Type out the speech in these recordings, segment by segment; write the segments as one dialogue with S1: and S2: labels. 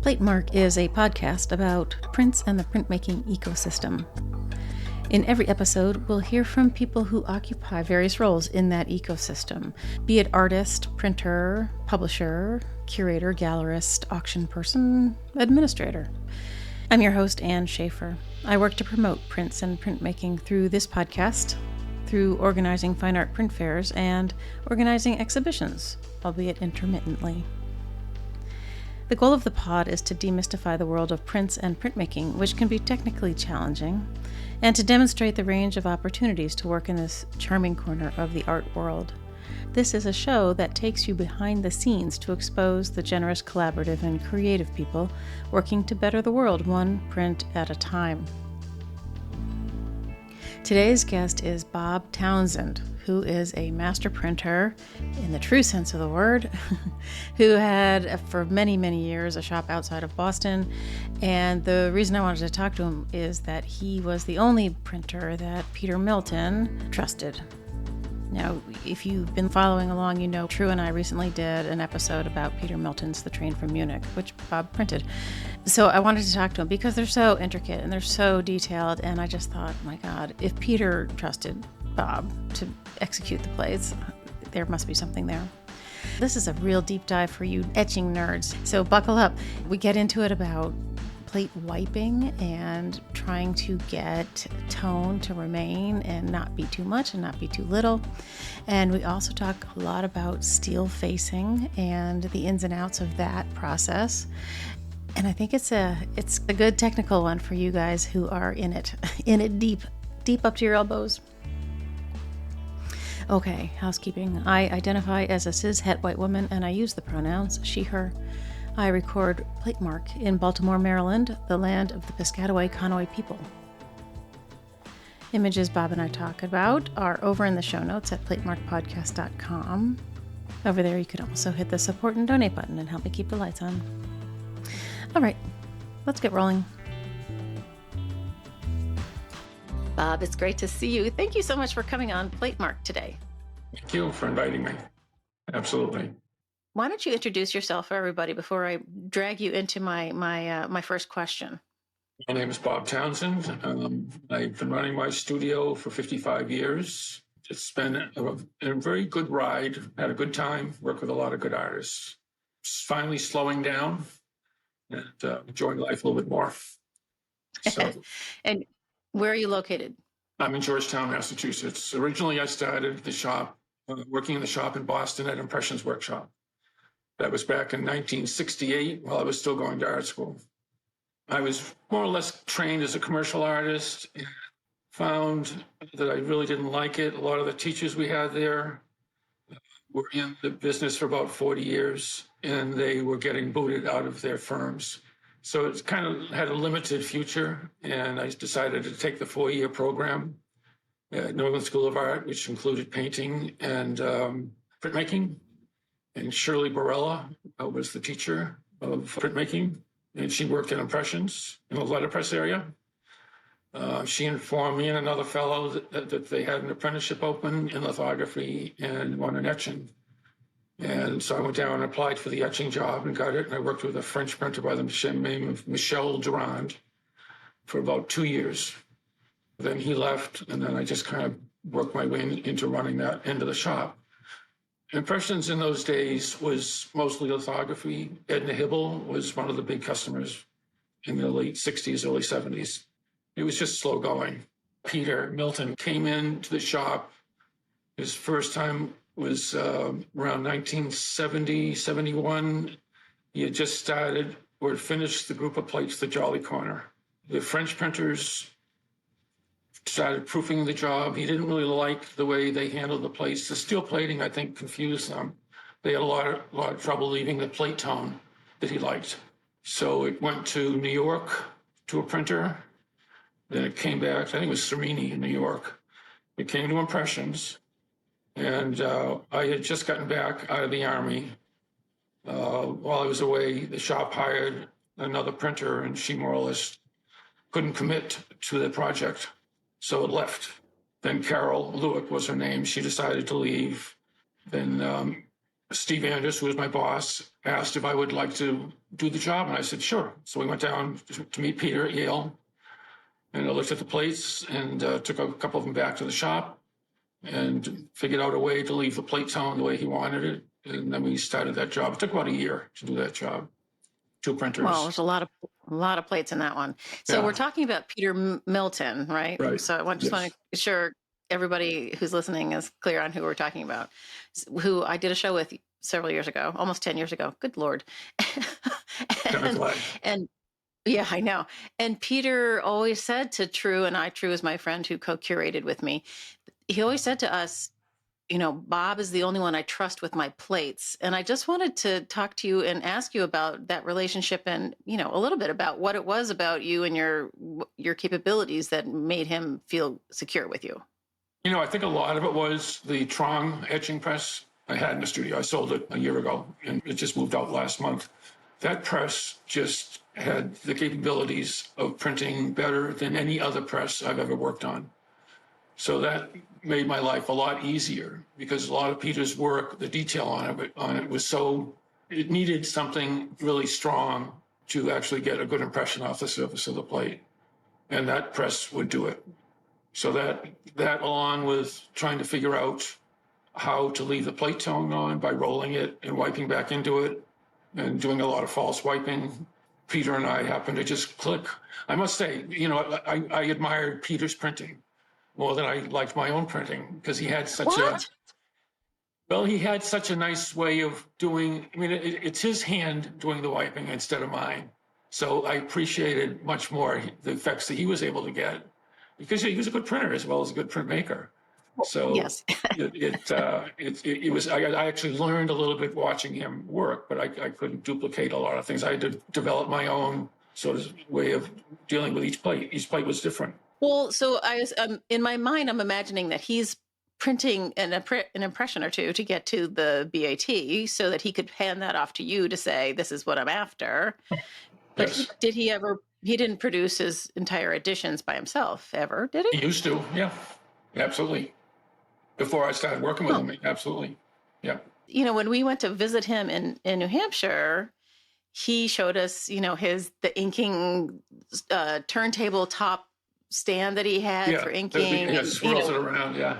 S1: Platemark is a podcast about prints and the printmaking ecosystem. In every episode, we'll hear from people who occupy various roles in that ecosystem, be it artist, printer, publisher, curator, gallerist, auction person, administrator. I'm your host, Ann Schaefer. I work to promote prints and printmaking through this podcast, through organizing fine art print fairs and organizing exhibitions, albeit intermittently. The goal of the pod is to demystify the world of prints and printmaking, which can be technically challenging, and to demonstrate the range of opportunities to work in this charming corner of the art world. This is a show that takes you behind the scenes to expose the generous, collaborative, and creative people working to better the world one print at a time. Today's guest is Bob Townsend, who is a master printer in the true sense of the word, who had for many, many years a shop outside of Boston. And the reason I wanted to talk to him is that he was the only printer that Peter Milton trusted. Now, if you've been following along, you know True and I recently did an episode about Peter Milton's The Train from Munich, which Bob printed. So I wanted to talk to him because they're so intricate and they're so detailed, and I just thought, my God, if Peter trusted Bob to execute the plays, there must be something there. This is a real deep dive for you etching nerds, so buckle up. We get into it about plate wiping and trying to get tone to remain and not be too much and not be too little. And we also talk a lot about steel facing and the ins and outs of that process. And I think it's a good technical one for you guys who are in it deep up to your elbows. Okay, housekeeping. I identify as a cis-het white woman and I use the pronouns she, her. I record Platemark in Baltimore, Maryland, the land of the Piscataway Conoy people. Images Bob and I talk about are over in the show notes at platemarkpodcast.com. Over there you can also hit the support and donate button and help me keep the lights on. All right, let's get rolling. Bob, it's great to see you. Thank you so much for coming on Platemark today.
S2: Thank you for inviting me. Absolutely.
S1: Why don't you introduce yourself for everybody before I drag you into my first question?
S2: My name is Bob Townsend. I've been running my studio for 55 years. It's been a very good ride. Had a good time. Worked with a lot of good artists. Finally slowing down and enjoying life a little bit more. So,
S1: and where are you located?
S2: I'm in Georgetown, Massachusetts. Originally, I started the shop, working in the shop in Boston at Impressions Workshop. That was back in 1968 while I was still going to art school. I was more or less trained as a commercial artist and found that I really didn't like it. A lot of the teachers we had there were in the business for about 40 years and they were getting booted out of their firms. So it kind of had a limited future, and I decided to take the 4-year program at New England School of Art, which included painting and printmaking. And Shirley Barella was the teacher of printmaking, and she worked in impressions in the letterpress area. She informed me and another fellow that they had an apprenticeship open in lithography and one in etching. And so I went down and applied for the etching job and got it. And I worked with a French printer by the name of Michel Durand for about 2 years. Then he left, and then I just kind of worked my way into running that end of the shop. Impressions in those days was mostly lithography. Edna Hibble was one of the big customers in the late 60s, early 70s. It was just slow going. Peter Milton came into the shop. His first time was around 1970, 71. He had just started or had finished the group of plates, the Jolly Corner. The French printers started proofing the job. He didn't really like the way they handled the plates. The steel plating, I think, confused them. They had a lot of trouble leaving the plate tone that he liked. So it went to New York to a printer. Then it came back, I think it was S3e93 in New York. It came to Impressions. And I had just gotten back out of the Army. While I was away, the shop hired another printer, and she more or less couldn't commit to the project. So it left. Then Carol Lewick was her name. She decided to leave. Then Steve Anders, who was my boss, asked if I would like to do the job, and I said, sure. So we went down to meet Peter at Yale, and I looked at the plates and took a couple of them back to the shop and figured out a way to leave the plate tone the way he wanted it. And then we started that job. It took about a year to do that job. 2 printers.
S1: Well, there's a lot of plates in that one. So
S2: Yeah.
S1: we're talking about Peter Milton, right?
S2: Right.
S1: So I just want to be sure everybody who's listening is clear on who we're talking about, who I did a show with several years ago, almost 10 years ago. Good Lord. and yeah, I know. And Peter always said to True, and True is my friend who co-curated with me. He always said to us, Bob is the only one I trust with my plates. And I just wanted to talk to you and ask you about that relationship and, a little bit about what it was about you and your capabilities that made him feel secure with you.
S2: I think a lot of it was the Trong etching press I had in the studio. I sold it a year ago, and it just moved out last month. That press just had the capabilities of printing better than any other press I've ever worked on. So that made my life a lot easier because a lot of Peter's work, the detail on it was it needed something really strong to actually get a good impression off the surface of the plate. And that press would do it. So that along with trying to figure out how to leave the plate tone on by rolling it and wiping back into it and doing a lot of false wiping, Peter and I happened to just click. I must say, I admired Peter's printing more than I liked my own printing because he had such he had such a nice way of doing, it's his hand doing the wiping instead of mine. So I appreciated much more the effects that he was able to get because he was a good printer as well as a good printmaker. So
S1: yes.
S2: it was, I actually learned a little bit watching him work, but I couldn't duplicate a lot of things. I had to develop my own sort of way of dealing with each plate. Each plate was different.
S1: Well, so I was in my mind, I'm imagining that he's printing an impression or two to get to the BAT so that he could hand that off to you to say, this is what I'm after. But
S2: Yes.
S1: He didn't produce his entire editions by himself ever, did he?
S2: He used to, yeah, absolutely. Before I started working with him, absolutely, yeah.
S1: When we went to visit him in New Hampshire, he showed us, the inking turntable top stand that he had for inking.
S2: Yeah, swirls it around, yeah.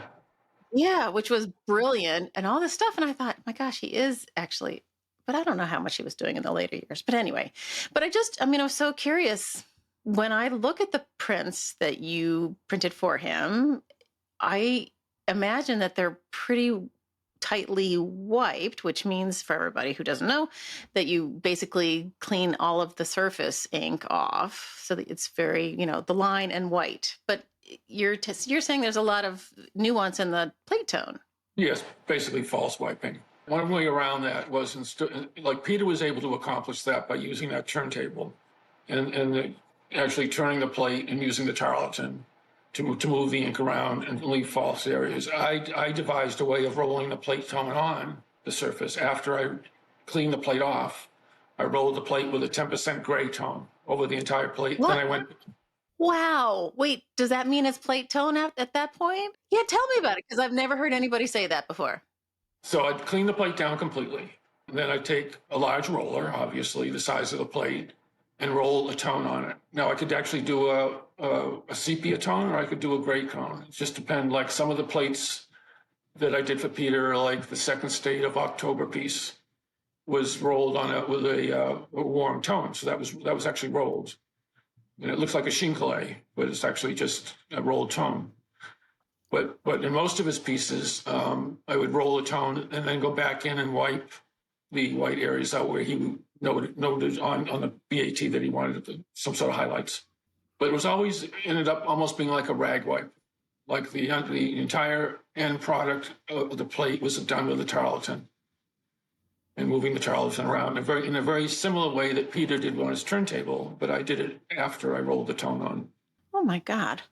S1: Yeah, which was brilliant and all this stuff. And I thought, my gosh, he is actually, but I don't know how much he was doing in the later years. But anyway, but I was so curious. When I look at the prints that you printed for him, I imagine that they're pretty tightly wiped, which means for everybody who doesn't know that you basically clean all of the surface ink off so that it's very, the line and white. But you're saying there's a lot of nuance in the plate tone.
S2: Yes, basically false wiping. One way around that was like Peter was able to accomplish that by using that turntable and actually turning the plate and using the tarlatan to move the ink around and leave false areas. I devised a way of rolling the plate tone on the surface. After I cleaned the plate off, I rolled the plate with a 10% gray tone over the entire plate.
S1: What?
S2: Then I went...
S1: Wow. Wait, does that mean it's plate tone at that point? Yeah, tell me about it, because I've never heard anybody say that before.
S2: So I'd clean the plate down completely. Then I'd take a large roller, obviously the size of the plate, and roll a tone on it. Now I could actually do a sepia tone, or I could do a gray tone. It just depends. Like some of the plates that I did for Peter, like the Second State of October piece, was rolled on it with a warm tone. So that was actually rolled, and it looks like a chine, but it's actually just a rolled tone. But in most of his pieces, I would roll a tone and then go back in and wipe the white areas out where he noted on the BAT that he wanted some sort of highlights. But it was always ended up almost being like a rag wipe. Like the entire end product of the plate was done with the tarlatan and moving the tarlatan around in a very similar way that Peter did on his turntable, but I did it after I rolled the tone on.
S1: Oh my God.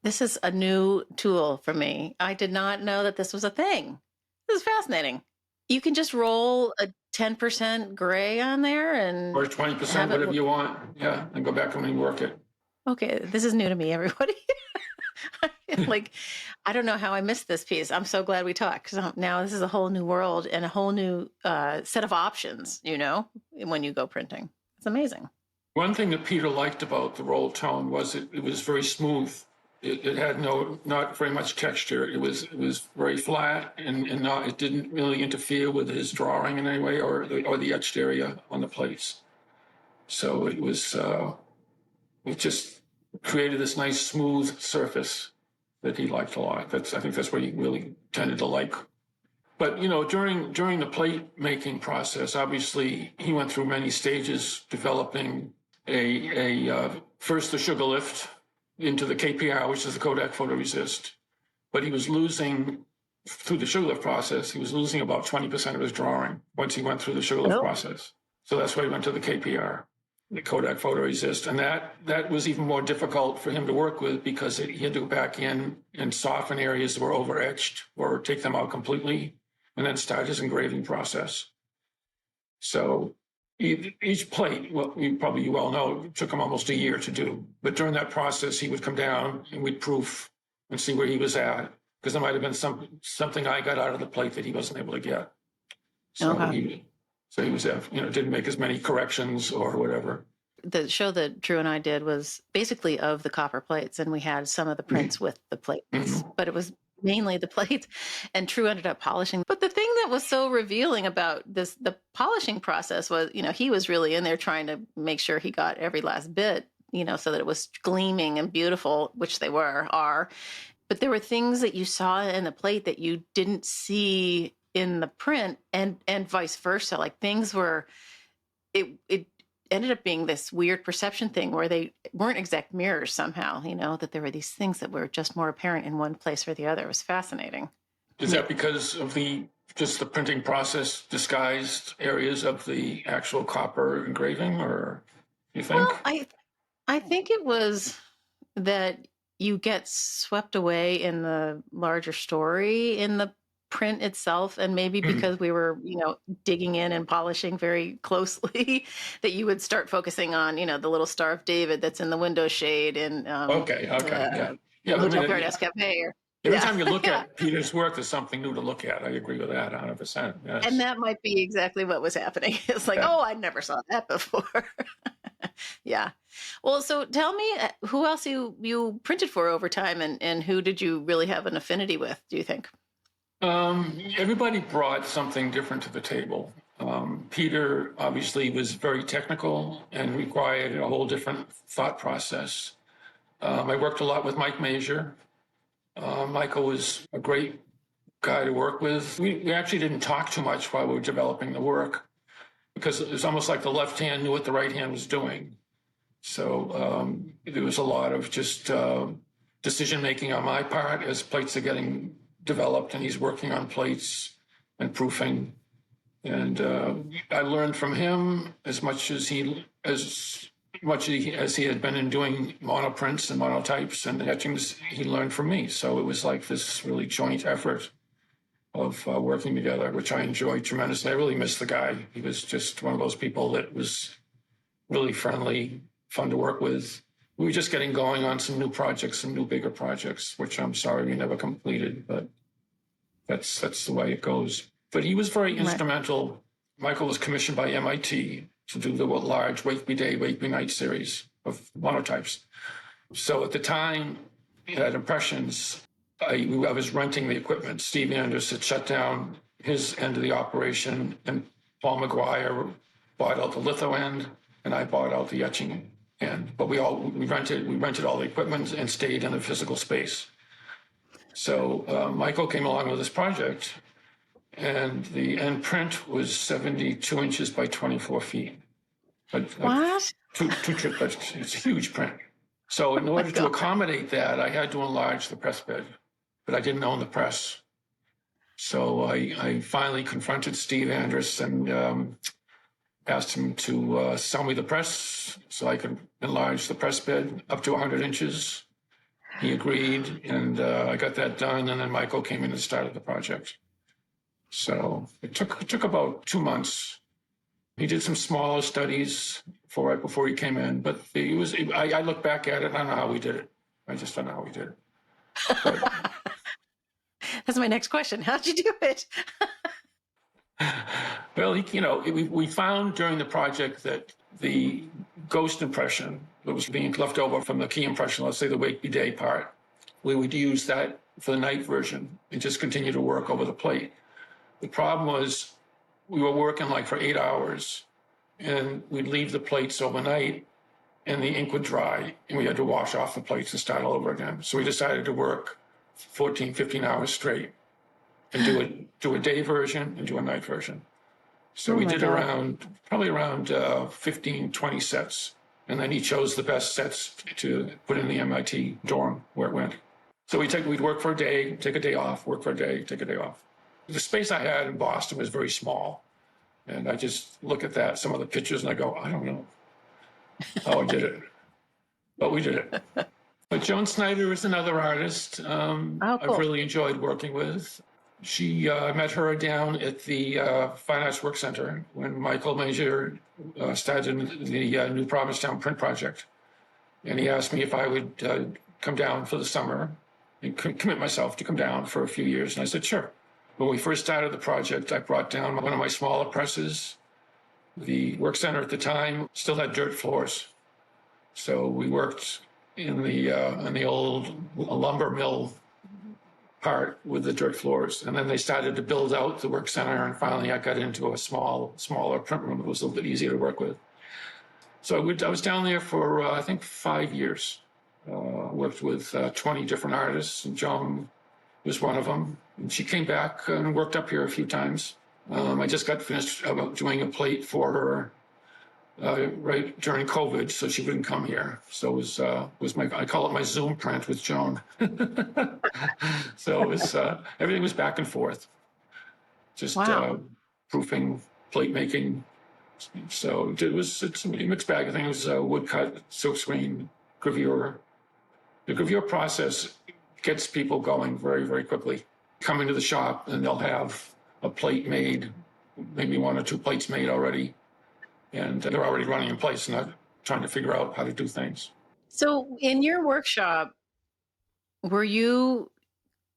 S1: This is a new tool for me. I did not know that this was a thing. This is fascinating. You can just roll a 10% gray on there and...
S2: Or 20%, whatever you want. Yeah, and go back and rework it.
S1: Okay, this is new to me, everybody. Like, I don't know how I missed this piece. I'm so glad we talked, because now this is a whole new world and a whole new set of options, when you go printing. It's amazing.
S2: One thing that Peter liked about the roll tone was it was very smooth. It had not very much texture. It was very flat, and it didn't really interfere with his drawing in any way, or the etched area on the plates. So it just created this nice smooth surface that he liked a lot. I think that's what he really tended to like. But during the plate making process, obviously he went through many stages developing first the sugar lift into the KPR, which is the Kodak photoresist. But he was losing, through the sugar lift process, he was losing about 20% of his drawing once he went through the sugar lift process. So that's why he went to the KPR, the Kodak photoresist. And that was even more difficult for him to work with, because he had to go back in and soften areas that were over etched or take them out completely, and then start his engraving process. So each plate, well, you all know, it took him almost a year to do. But during that process, he would come down and we'd proof and see where he was at, because there might have been something I got out of the plate that he wasn't able to get. So he was, didn't make as many corrections or whatever.
S1: The show that Drew and I did was basically of the copper plates, and we had some of the prints with the plates, but it was mainly the plates, and Drew ended up polishing. But the thing that was so revealing about the polishing process was, he was really in there trying to make sure he got every last bit, so that it was gleaming and beautiful, which they are. But there were things that you saw in the plate that you didn't see in the print, and vice versa. Like, things were, it ended up being this weird perception thing where they weren't exact mirrors somehow, that there were these things that were just more apparent in one place or the other. It was fascinating.
S2: Is that because of just the printing process disguised areas of the actual copper engraving, or you think?
S1: Well, I think it was that you get swept away in the larger story in the print itself, and maybe because we were digging in and polishing very closely, that you would start focusing on the little Star of David that's in the window shade, and
S2: Hotel
S1: Paradise Cafe.
S2: Every time you look at Peter's work, there's something new to look at. I agree with that 100%. Yes.
S1: And that might be exactly what was happening. It's like, I never saw that before. Yeah. Well, so tell me, who else you printed for over time, and who did you really have an affinity with, do you think?
S2: Everybody brought something different to the table. Peter obviously was very technical and required a whole different thought process. I worked a lot with Mike Mazur. Michael was a great guy to work with. We actually didn't talk too much while we were developing the work, because it was almost like the left hand knew what the right hand was doing. So there was a lot of just decision-making on my part as plates are getting developed, and he's working on plates and proofing. And I learned from him as much as he had been in doing monoprints and monotypes and etchings. He learned from me. So it was like this really joint effort of working together, which I enjoyed tremendously. I really miss the guy. He was just one of those people that was really friendly, fun to work with. We were just getting going on some new projects, some new bigger projects, which I'm sorry we never completed, but that's the way it goes. But he was very instrumental. Michael was commissioned by MIT to do the large Wake Me Day, Wake Me Night series of monotypes. So at the time, at Impressions, I was renting the equipment. Steve Anders had shut down his end of the operation, and Paul McGuire bought out the litho end, and I bought out the etching end. But we rented all the equipment and stayed in the physical space. So Michael came along with this project, and the end print was 72 inches by 24 feet.
S1: What?
S2: It's a huge print. So in order to accommodate that, I had to enlarge the press bed, but I didn't own the press. So I finally confronted Steve Anders and asked him to sell me the press so I could enlarge the press bed up to 100 inches. He agreed, and I got that done, and then Michael came in and started the project. So it took about 2 months. He did some smaller studies right before he came in, but I look back at it, I don't know how we did it. I just don't know how we did it. But
S1: That's my next question. How'd you do it?
S2: well, we found during the project that the ghost impression that was being left over from the key impression, let's say the Wakeby Day part, we would use that for the night version and just continue to work over the plate. The problem was we were working like for 8 hours, and we'd leave the plates overnight and the ink would dry and we had to wash off the plates and start all over again. So we decided to work 14, 15 hours straight and do a day version and do a night version. So we did probably around 15, 20 sets. And then he chose the best sets to put in the MIT dorm where it went. So we'd work for a day, take a day off, work for a day, take a day off. The space I had in Boston was very small. And I just look at some of the pictures, and I go, I don't know how I did it. But we did it. But Joan Snyder is another artist
S1: Cool.
S2: I've really enjoyed working with. I met her down at the Fine Arts Work Center when Michael Mazur started the New Provincetown print project. And he asked me if I would come down for the summer and commit myself to come down for a few years. And I said, sure. When we first started the project, I brought down one of my smaller presses. The work center at the time still had dirt floors. So we worked in the old lumber mill part with the dirt floors. And then they started to build out the work center. And finally, I got into a smaller print room. It was a little bit easier to work with. So I was down there for, I think, 5 years. Worked with 20 different artists, and Joan was one of them. And she came back and worked up here a few times. I just got finished doing a plate for her right during COVID, so she wouldn't come here. So it was I call it my Zoom print with Joan. So it was everything was back and forth, just proofing, plate making. So it's a mixed bag. I think it was woodcut, silkscreen, gravure. The gravure process gets people going very, very quickly. Come into the shop and they'll have a plate made, maybe 1 or 2 plates made already, and they're already running in place, not trying to figure out how to do things.
S1: So in your workshop, were you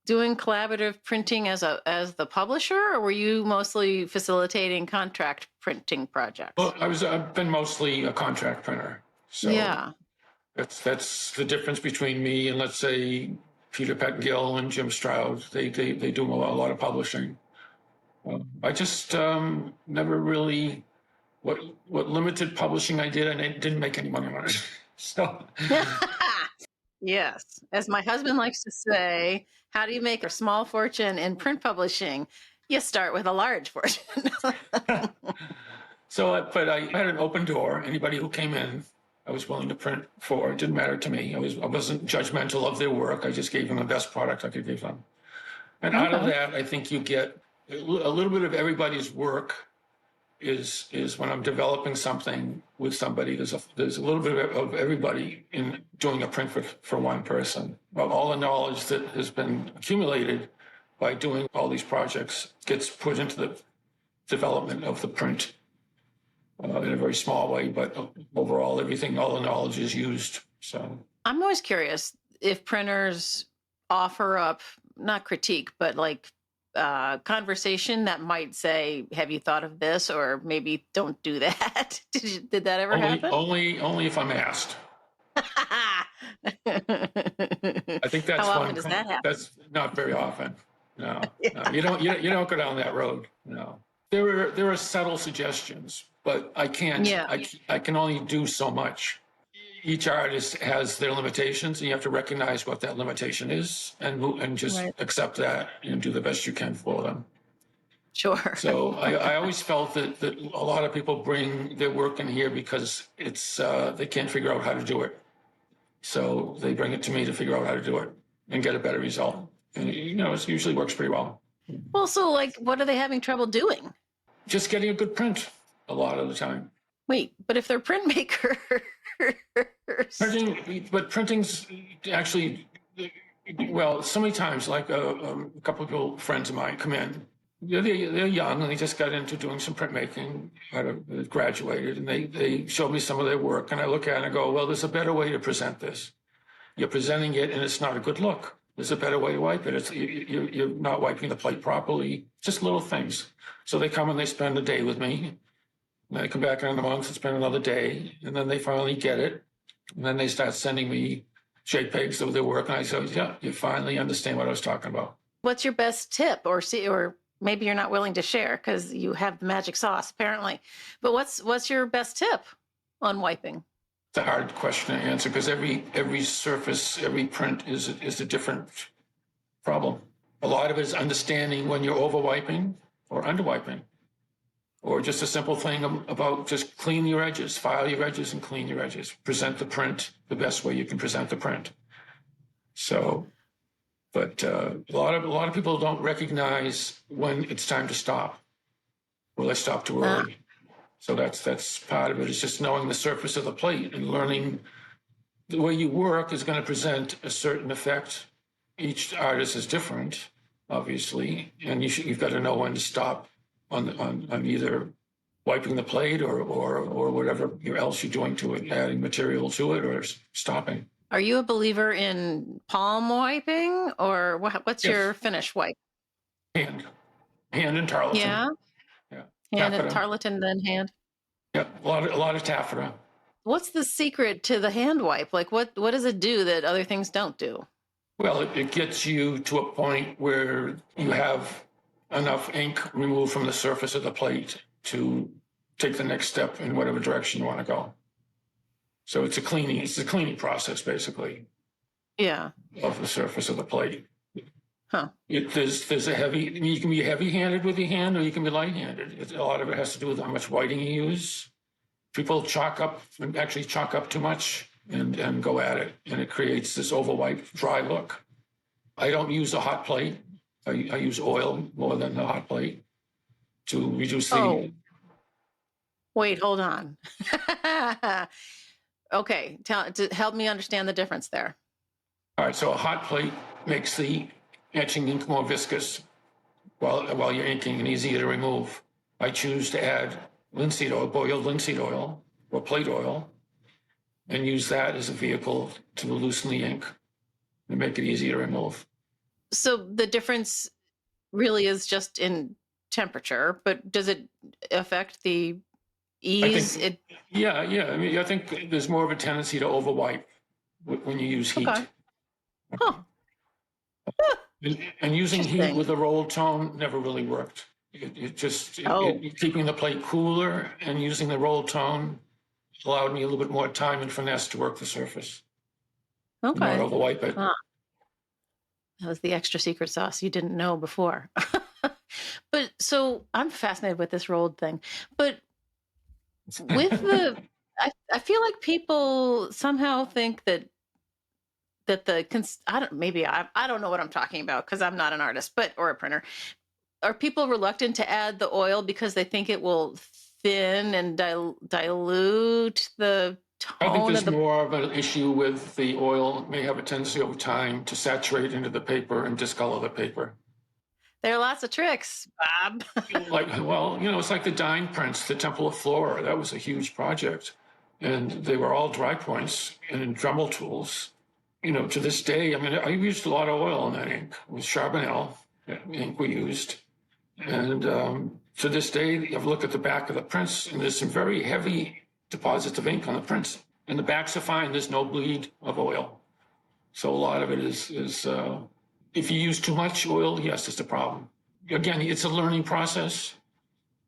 S1: doing collaborative printing as the publisher, or were you mostly facilitating contract printing projects?
S2: Well, I've been mostly a contract printer. So
S1: yeah.
S2: That's the difference between me and, let's say, Peter Pettengill and Jim Stroud. They do a lot of publishing. I just never really, what limited publishing I did, and I didn't make any money on it. So.
S1: Yes. As my husband likes to say, how do you make a small fortune in print publishing? You start with a large fortune.
S2: But I had an open door. Anybody who came in, I was willing to print for. It didn't matter to me. I wasn't judgmental of their work. I just gave them the best product I could give them. And out of that, I think you get a little bit of everybody's work is when I'm developing something with somebody. There's a little bit of everybody in doing a print for one person. Well, all the knowledge that has been accumulated by doing all these projects gets put into the development of the print. In a very small way, but overall, all the knowledge is used. So
S1: I'm always curious if printers offer up, not critique, but like conversation that might say, have you thought of this? Or maybe don't do that. Did that ever happen?
S2: Only if I'm asked. I think that's
S1: how often does that happen?
S2: That's not very often. No, no. You don't go down that road. No, there are subtle suggestions. But I can't. Yeah. I can only do so much. Each artist has their limitations, and you have to recognize what that limitation is, and just accept that and do the best you can for them.
S1: Sure.
S2: So I always felt that a lot of people bring their work in here because it's they can't figure out how to do it, so they bring it to me to figure out how to do it and get a better result. And it usually works pretty well.
S1: Well, so what are they having trouble doing?
S2: Just getting a good print. A lot of the time.
S1: Wait, but if they're printmakers.
S2: Printing's actually, well, so many times, like a couple of friends of mine come in. They're young and they just got into doing some printmaking, graduated, and they showed me some of their work. And I look at it and I go, well, there's a better way to present this. You're presenting it and it's not a good look. There's a better way to wipe it. You're not wiping the plate properly. Just little things. So they come and they spend a day with me. And they come back in a month and spend another day. And then they finally get it. And then they start sending me JPEGs of their work. And I say, yeah, you finally understand what I was talking about.
S1: What's your best tip, or maybe you're not willing to share because you have the magic sauce apparently, but what's your best tip on wiping?
S2: It's a hard question to answer because every surface, every print is a different problem. A lot of it is understanding when you're over wiping or under wiping, or just a simple thing about just clean your edges, file your edges and clean your edges. Present the print the best way you can present the print. So, but a lot of people don't recognize when it's time to stop. Well, they stop too early. So that's part of it. It's just knowing the surface of the plate and learning the way you work is going to present a certain effect. Each artist is different, obviously, and you've got to know when to stop on either wiping the plate or whatever else you're doing to it, adding material to it or stopping.
S1: Are you a believer in palm wiping, or what's your finish wipe?
S2: Hand and tarlatan.
S1: Yeah. Hand and tarlatan, then hand.
S2: Yeah, a lot of taffeta.
S1: What's the secret to the hand wipe? Like, what does it do that other things don't do?
S2: Well, it gets you to a point where you have enough ink removed from the surface of the plate to take the next step in whatever direction you want to go. So it's a cleaning process, basically.
S1: Yeah.
S2: Of the surface of the plate.
S1: Huh.
S2: There's a heavy. I mean, you can be heavy-handed with your hand, or you can be light-handed. A lot of it has to do with how much whiting you use. People chalk up too much and go at it, and it creates this over-wiped, dry look. I don't use a hot plate. I use oil more than the hot plate to reduce the.
S1: Oh. Wait, hold on. Okay, help me understand the difference there.
S2: All right, so a hot plate makes the etching ink more viscous while you're inking and easier to remove. I choose to add linseed oil, boiled linseed oil or plate oil, and use that as a vehicle to loosen the ink and make it easier to remove. So
S1: the difference really is just in temperature, but does it affect the ease?
S2: Yeah. I mean, I think there's more of a tendency to overwipe when you use heat.
S1: Okay. Huh.
S2: And using heat with a rolled tone never really worked. Keeping the plate cooler and using the rolled tone allowed me a little bit more time and finesse to work the surface.
S1: Okay.
S2: Not overwipe it.
S1: Huh. That was the extra secret sauce you didn't know before. But so I'm fascinated with this rolled thing. But with I feel like people somehow think that I don't know what I'm talking about because I'm not an artist, or a printer. Are people reluctant to add the oil because they think it will thin and dilute the tone?
S2: I think there's more of an issue with the oil may have a tendency over time to saturate into the paper and discolor the paper.
S1: There are lots of tricks, Bob.
S2: It's like the Dine prints, the Temple of Flora. That was a huge project. And they were all dry points and in Dremel tools. To this day, I mean, I used a lot of oil in that ink. It was Charbonnel ink we used. And to this day, I've looked at the back of the prints, and there's some very heavy deposits of ink on the prints. And the backs are fine. There's no bleed of oil. So a lot of it is if you use too much oil, yes, it's a problem. Again, it's a learning process.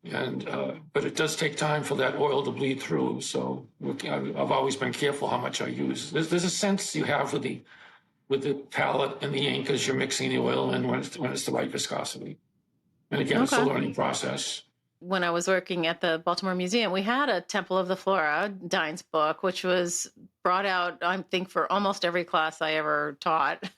S2: But it does take time for that oil to bleed through. So I've always been careful how much I use. There's a sense you have with the palette and the ink as you're mixing the oil in when it's the right viscosity. And again, It's a learning process.
S1: When I was working at the Baltimore Museum, we had a Temple of the Flora, Dine's book, which was brought out, I think, for almost every class I ever taught.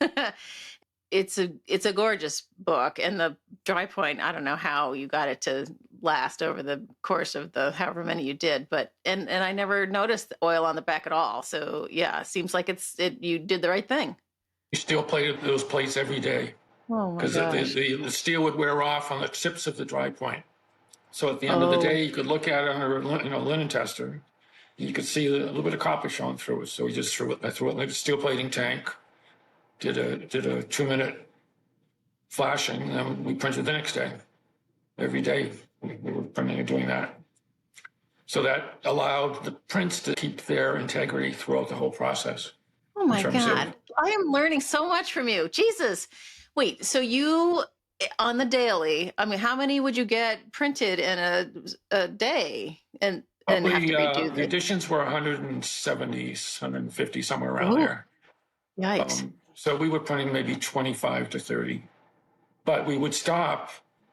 S1: It's a gorgeous book, and the dry point, I don't know how you got it to last over the course of the however many you did, but and I never noticed the oil on the back at all. So yeah, it seems like you did the right thing. You
S2: still plated those plates every day.
S1: Oh my gosh.
S2: Because the steel would wear off on the tips of the dry point. So at the end of the day, you could look at it on a linen tester, and you could see a little bit of copper showing through it. So I threw it like a steel plating tank did a 2-minute flashing, and then we printed the next day. Every day we were printing and doing that. So that allowed the prints to keep their integrity throughout the whole process.
S1: Oh my God. I am learning so much from you. Jesus. Wait, so you, on the daily, I mean, how many would you get printed in a day? And
S2: Probably,
S1: have to be
S2: the editions were 170, 150, somewhere around
S1: Ooh,
S2: there.
S1: Yikes.
S2: So we were printing maybe 25 to 30. But we would stop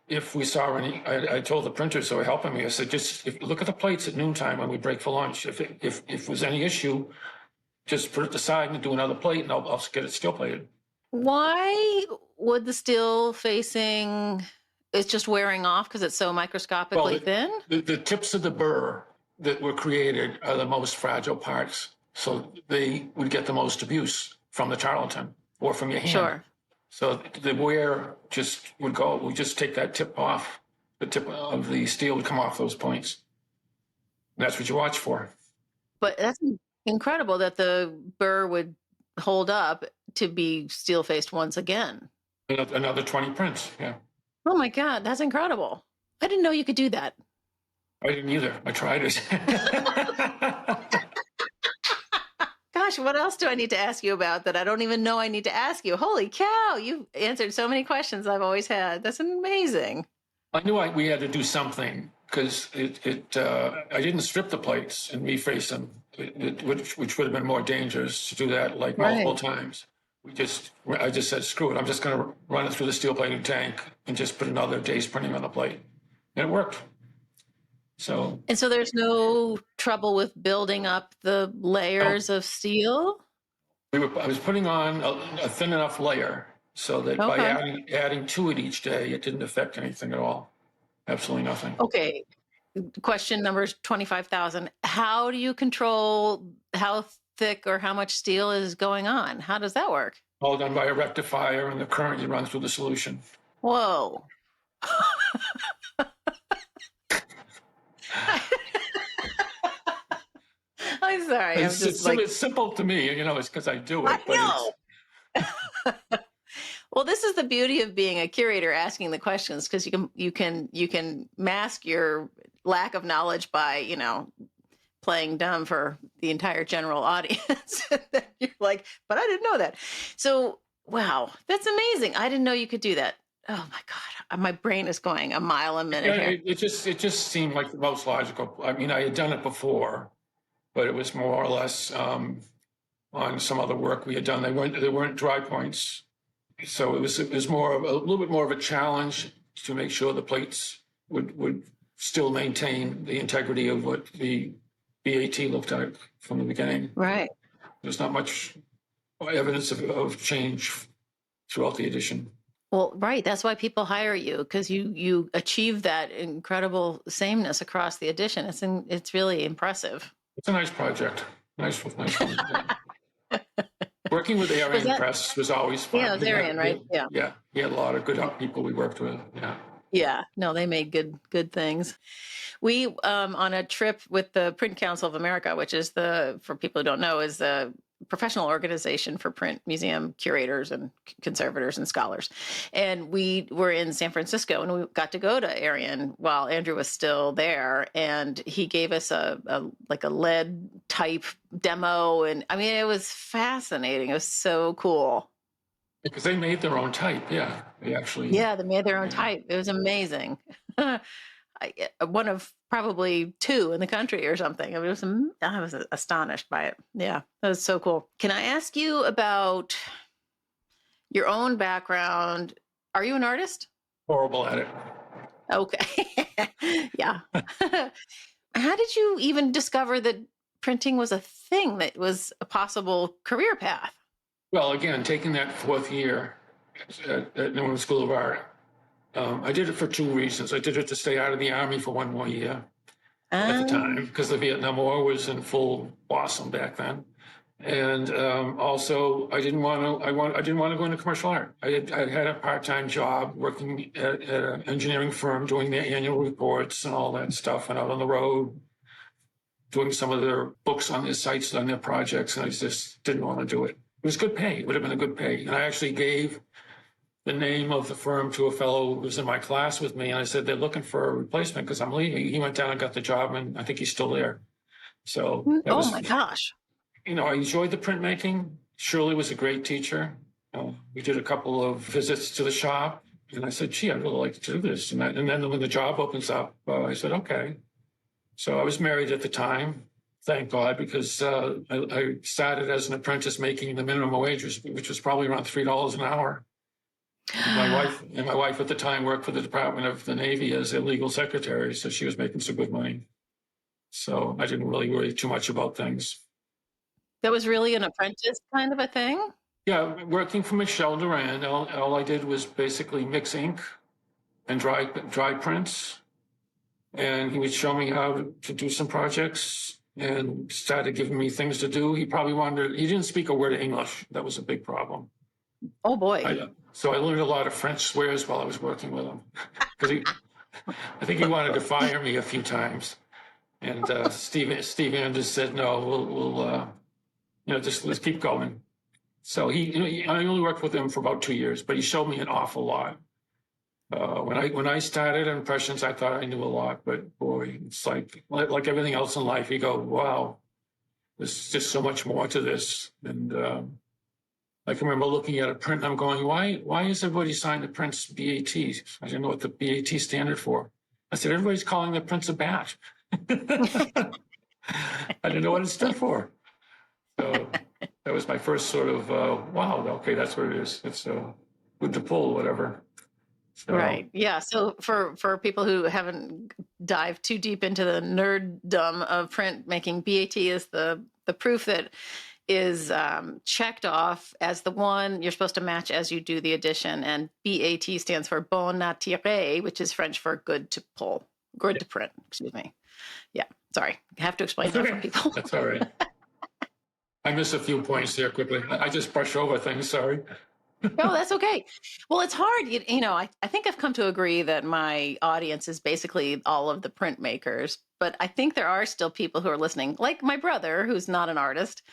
S2: if we saw any. I told the printers who were helping me, I said, just look at the plates at noontime when we break for lunch. If there's any issue, just put it aside and do another plate, and I'll get it steel plated.
S1: Why would the steel facing, it's just wearing off because it's so microscopically thin?
S2: The tips of the burr that were created are the most fragile parts. So they would get the most abuse from the tarlatan or from your hand.
S1: Sure.
S2: So the wear just would go, we just take that tip off. The tip of the steel would come off those points. And that's what you watch for.
S1: But that's incredible that the burr would hold up to be steel faced once again.
S2: Another 20 prints, yeah.
S1: Oh my God, that's incredible. I didn't know you could do that.
S2: I didn't either. I tried it.
S1: Gosh, what else do I need to ask you about that I don't even know I need to ask you? Holy cow, you've answered so many questions I've always had. That's amazing.
S2: I knew we had to do something because I didn't strip the plates and reface them, which would have been more dangerous to do that like multiple times. I just said, screw it. I'm just going to run it through the steel plating tank and just put another day's printing on the plate. And it worked. So
S1: there's no trouble with building up the layers of steel?
S2: I was putting on a thin enough layer so that by adding to it each day, it didn't affect anything at all. Absolutely nothing.
S1: Okay. Question number 25,000. How do you control how thick or how much steel is going on? How does that work?
S2: All done by a rectifier and the current you run through the solution.
S1: Whoa. I'm sorry.
S2: It's simple to me, it's because I do it.
S1: I know. Well, this is the beauty of being a curator, asking the questions, because you can mask your lack of knowledge by playing dumb for the entire general audience. You're like, but I didn't know that. So, wow, that's amazing. I didn't know you could do that. Oh my God, my brain is going a mile a minute here.
S2: It just seemed like the most logical. I mean, I had done it before, but it was more or less on some other work we had done. They weren't dry points, so it was a little bit more of a challenge to make sure the plates would still maintain the integrity of what the BAT looked like from the beginning.
S1: Right.
S2: There's not much evidence of change throughout the edition.
S1: Well, right. That's why people hire you, because you achieve that incredible sameness across the edition. It's really impressive.
S2: It's a nice project. Nice one. Working with Arian Press was always fun.
S1: Yeah, it was Arian, right? Yeah.
S2: Yeah. He had a lot of good people we worked with. Yeah.
S1: Yeah. No, they made good things. We, on a trip with the Print Council of America, which is for people who don't know, is the professional organization for print museum curators and conservators and scholars. And we were in San Francisco, and we got to go to Arian while Andrew was still there. And he gave us a lead type demo. And I mean, it was fascinating. It was so cool.
S2: Because they made their own type. Yeah. They
S1: made their own type. It was amazing. One of probably 2 in the country or something. I was astonished by it. Yeah, that was so cool. Can I ask you about your own background? Are you an artist?
S2: Horrible at it.
S1: Okay. Yeah. How did you even discover that printing was a thing, that was a possible career path?
S2: Well, again, taking that 4th year at New England School of Art, I did it for 2 reasons. I did it to stay out of the Army for 1 more year at the time, because the Vietnam War was in full blossom back then, and also I didn't want to go into commercial art. I had a part-time job working at an engineering firm, doing their annual reports and all that stuff, and out on the road doing some of their books on their sites, on their projects, and I just didn't want to do it. was good pay. It would have been a good pay. And I actually gave the name of the firm to a fellow who was in my class with me. And I said, they're looking for a replacement because I'm leaving. He went down and got the job, and I think he's still there. So that
S1: Oh
S2: was,
S1: my gosh.
S2: I enjoyed the printmaking. Shirley was a great teacher. We did a couple of visits to the shop, and I said, gee, I'd really like to do this. And then when the job opens up, I said, okay. So I was married at the time, thank God, because I started as an apprentice making the minimum wage, which was probably around $3 an hour. My wife at the time worked for the Department of the Navy as a legal secretary, so she was making some good money. So I didn't really worry too much about things.
S1: That was really an apprentice kind of a thing?
S2: Yeah, working for Michel Durand, all I did was basically mix ink and dry prints. And he would show me how to do some projects and started giving me things to do. He didn't speak a word of English. That was a big problem.
S1: Oh boy.
S2: So I learned a lot of French swears while I was working with him. Because I think he wanted to fire me a few times. And Steve Anders said, no, just let's keep going. So I only worked with him for about 2 years, but he showed me an awful lot. When I started Impressions, I thought I knew a lot, but boy, it's like everything else in life, you go, wow, there's just so much more to this. And I can remember looking at a print and I'm going, why is everybody signing the prints BAT? I didn't know what the BAT standard for. I said, everybody's calling the prints a bat. I didn't know what it stood for. So that was my first sort of, wow, okay, that's what it is. It's with the pull, whatever. So,
S1: right. Yeah. So for people who haven't dived too deep into the nerddom of printmaking, BAT is the proof that is checked off as the one you're supposed to match as you do the addition. And BAT stands for bon à tirer, which is French for good to pull, good to print, excuse me. Yeah. Sorry. I have to explain that for people.
S2: That's all right. I miss a few points there quickly. I just brush over things. Sorry.
S1: No, that's okay. Well, it's hard. I think I've come to agree that my audience is basically all of the printmakers, but I think there are still people who are listening, like my brother, who's not an artist.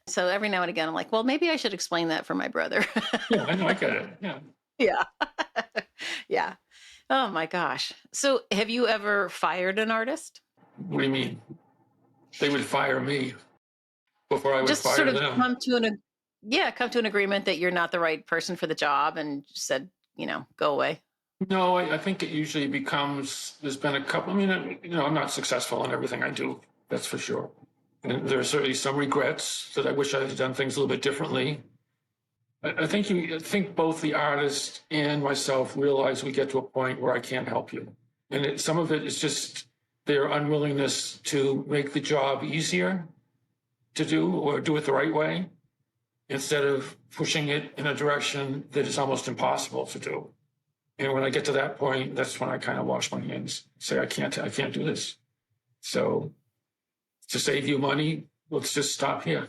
S1: So every now and again, I'm like, well, maybe I should explain that for my brother.
S2: Yeah, I know. I get it. Yeah.
S1: Yeah. Yeah. Oh my gosh. So have you ever fired an artist?
S2: What do you mean? They would fire me before I would
S1: Just
S2: fire
S1: sort of
S2: them.
S1: come to an agreement that you're not the right person for the job and said, go away.
S2: No, I think it usually becomes, there's been a couple, I'm not successful in everything I do, that's for sure. And there are certainly some regrets that I wish I had done things a little bit differently. I think both the artist and myself realize we get to a point where I can't help you. And some of it is just their unwillingness to make the job easier to do or do it the right way, instead of pushing it in a direction that is almost impossible to do. And when I get to that point, that's when I kind of wash my hands, say, I can't do this. So to save you money, let's just stop here.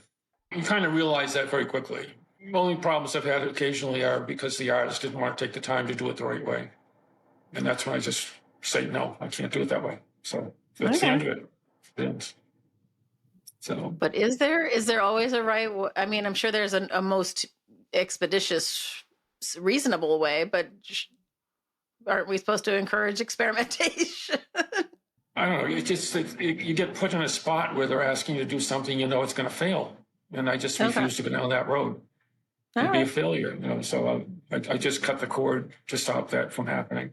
S2: You kind of realize that very quickly. The only problems I've had occasionally are because the artist didn't want to take the time to do it the right way. And that's when I just say, no, I can't do it that way. So that's the end of it. It So,
S1: but is there always a right? I mean, I'm sure there's a most expeditious, reasonable way, but aren't we supposed to encourage experimentation?
S2: I don't know. You get put in a spot where they're asking you to do something, it's going to fail. And I just refuse to go down that road. It'd be a failure, so I just cut the cord to stop that from happening.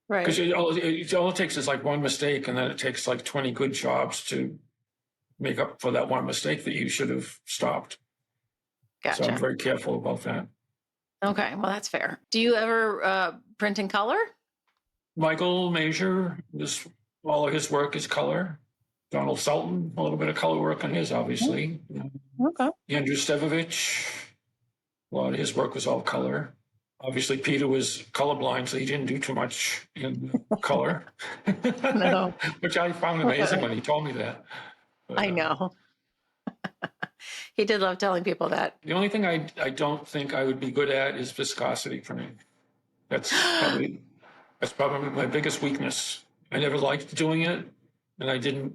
S1: Right.
S2: Because all it takes is like one mistake, and then it takes like 20 good jobs to make up for that one mistake that you should have stopped.
S1: Gotcha.
S2: So I'm very careful about that.
S1: Okay, well, that's fair. Do you ever print in color?
S2: Michael Mazur, all of his work is color. Donald Sultan, a little bit of color work on his, obviously.
S1: Okay.
S2: Andrew Stevovich, a lot of his work was all color. Obviously, Peter was colorblind, so he didn't do too much in color.
S1: No.
S2: Which I found amazing when he told me that. But,
S1: I know. He did love telling people that.
S2: The only thing I don't think I would be good at is viscosity printing. That's probably my biggest weakness. I never liked doing it, and I didn't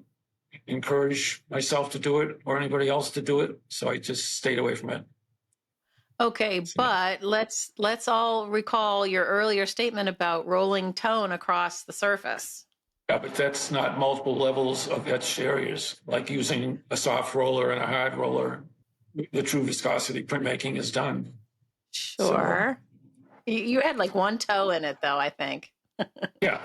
S2: encourage myself to do it or anybody else to do it, so I just stayed away from it.
S1: Okay,
S2: So,
S1: but let's all recall your earlier statement about rolling tone across the surface.
S2: yeah, but that's not multiple levels of etched areas, like using a soft roller and a hard roller. The true viscosity printmaking is done. So,
S1: Sure. You had like one toe in it, though, I think.
S2: yeah,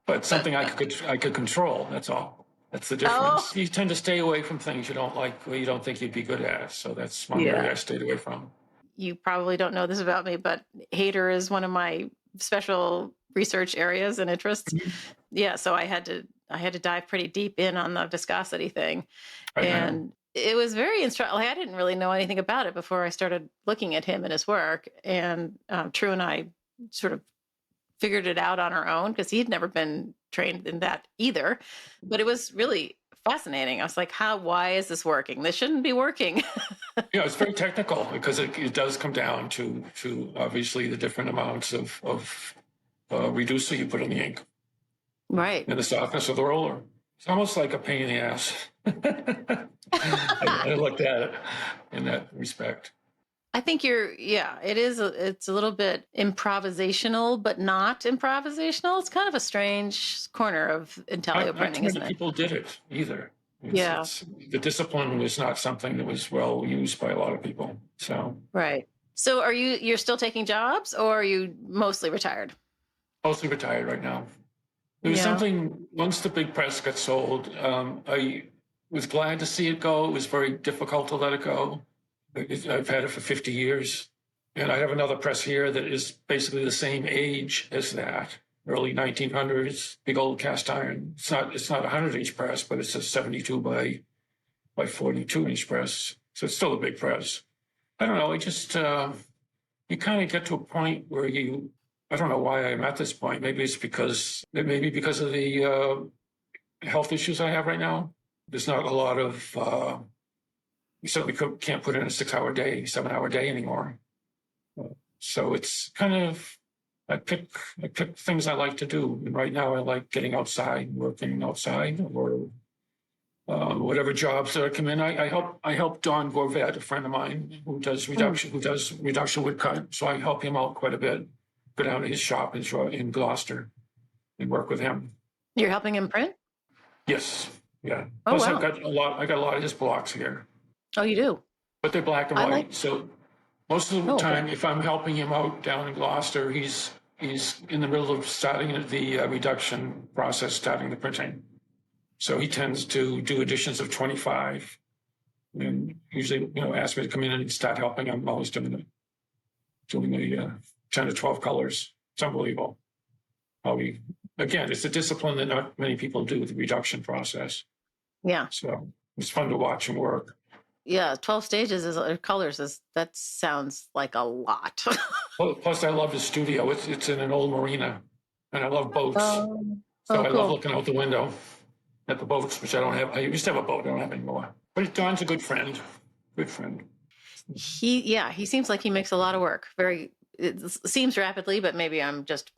S2: but something I could control. That's all. That's the
S1: Oh,
S2: difference. You tend to stay away from things you don't like or you don't think you'd be good at. So that's one
S1: yeah.
S2: area I stayed away from.
S1: You probably don't know this about me, but hater is one of my special research areas and interests. Yeah, so I had to dive pretty deep in on the viscosity thing,
S2: Right now.
S1: and it was very instructive. Like, I didn't really know anything about it before I started looking at him and his work. And True and I sort of figured it out on our own because he'd never been trained in that either. But it was really fascinating. I was like, why is this working? This shouldn't be working.
S2: Yeah, it's very technical because it does come down to obviously the different amounts of reducer you put in the ink
S1: Right.
S2: and the softness of the roller. It's almost like a pain in the ass. I looked at it in that respect.
S1: I think it is, it's a little bit improvisational, but not improvisational. It's kind of a strange corner of intaglio
S2: Not too
S1: printing,
S2: many
S1: isn't it?
S2: people did it either.
S1: Yeah.
S2: The discipline was not something that was well used by a lot of people. So
S1: Right. So you're still taking jobs or are you mostly retired?
S2: mostly retired right now. It was
S1: Yeah.
S2: something, once the big press got sold, I was glad to see it go. It was very difficult to let it go. I've had it for 50 years. And I have another press here that is basically the same age as that, early 1900s, big old cast iron. It's not a 100-inch press, but it's a 72 by 42-inch press. So it's still a big press. I don't know. It just, you kind of get to a point where I don't know why I'm at this point. Maybe because of the health issues I have right now. There's not a lot of, you certainly can't put in a 6-hour day, 7-hour day anymore. So it's kind of, I pick things I like to do. And right now I like getting outside, working outside, or whatever jobs that come in. I help Don Gorvet, a friend of mine who does reduction woodcut. So I help him out quite a bit. Go down to his shop in Gloucester and work with him.
S1: You're helping him print?
S2: Yes, yeah.
S1: Oh,
S2: Plus,
S1: wow.
S2: I got a lot of his blocks here,
S1: Oh, you do?
S2: but they're black and
S1: I
S2: white.
S1: like,
S2: So most of the
S1: oh, okay.
S2: time, if I'm helping him out down in Gloucester, he's in the middle of starting the reduction process, starting the printing. So he tends to do editions of 25, and usually, ask me to come in and start helping. I'm always doing the 10 to 12 colors. It's unbelievable. Again, it's a discipline that not many people do, the reduction process.
S1: Yeah.
S2: So it's fun to watch him work.
S1: Yeah. 12 stages or colors that sounds like a lot.
S2: Plus, I love his studio. It's in an old marina, and I love boats. So I love
S1: Cool.
S2: looking out the window at the boats, which I don't have. I used to have a boat. I don't have anymore. But Don's a good friend. Good friend.
S1: He seems like he makes a lot of work. It seems rapidly, but maybe I'm just,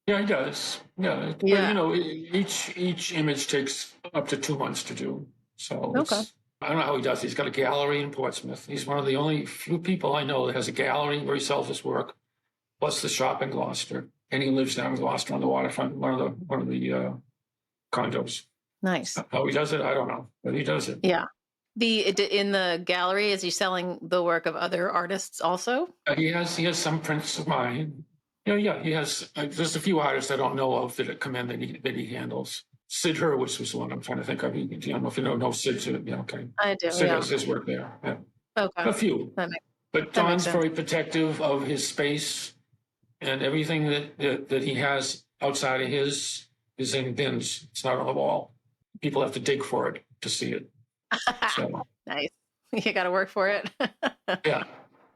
S2: Yeah, he does. Yeah, but
S1: yeah.
S2: each image takes up to 2 months to do. So
S1: Okay.
S2: I don't know how he does. He's got a gallery in Portsmouth. He's one of the only few people I know that has a gallery where he sells his work, plus the shop in Gloucester, and he lives down in Gloucester on the waterfront, one of the condos.
S1: Nice.
S2: How he does it, I don't know, but he does it.
S1: Yeah. In the gallery, is he selling the work of other artists also?
S2: He has some prints of mine. Yeah, he has. There's a few artists I don't know of that come in that he handles. Sid Hurwitz was the one I'm trying to think of. I don't know if you know Sid. Yeah, okay.
S1: I do.
S2: Sid
S1: Yeah.
S2: has his work there. Yeah.
S1: Okay.
S2: A few.
S1: That makes
S2: But
S1: that makes
S2: Don's
S1: sense.
S2: very protective of his space, and everything that he has outside of his is in bins. It's not on the wall. People have to dig for it to see it. So
S1: Nice. You got to work for it.
S2: yeah.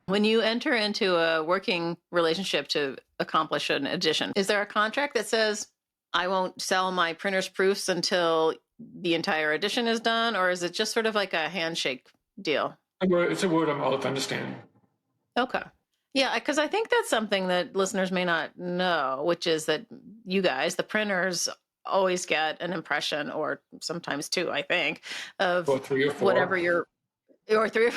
S1: When you enter into a working relationship to accomplish an edition, is there a contract that says, I won't sell my printer's proofs until the entire edition is done? Or is it just sort of like a handshake deal?
S2: It's a word of mouth understanding.
S1: Okay. Yeah, because I think that's something that listeners may not know, which is that you guys, the printers, always get an impression, or sometimes two, I think, of
S2: Or 3 or 4.
S1: whatever you're or three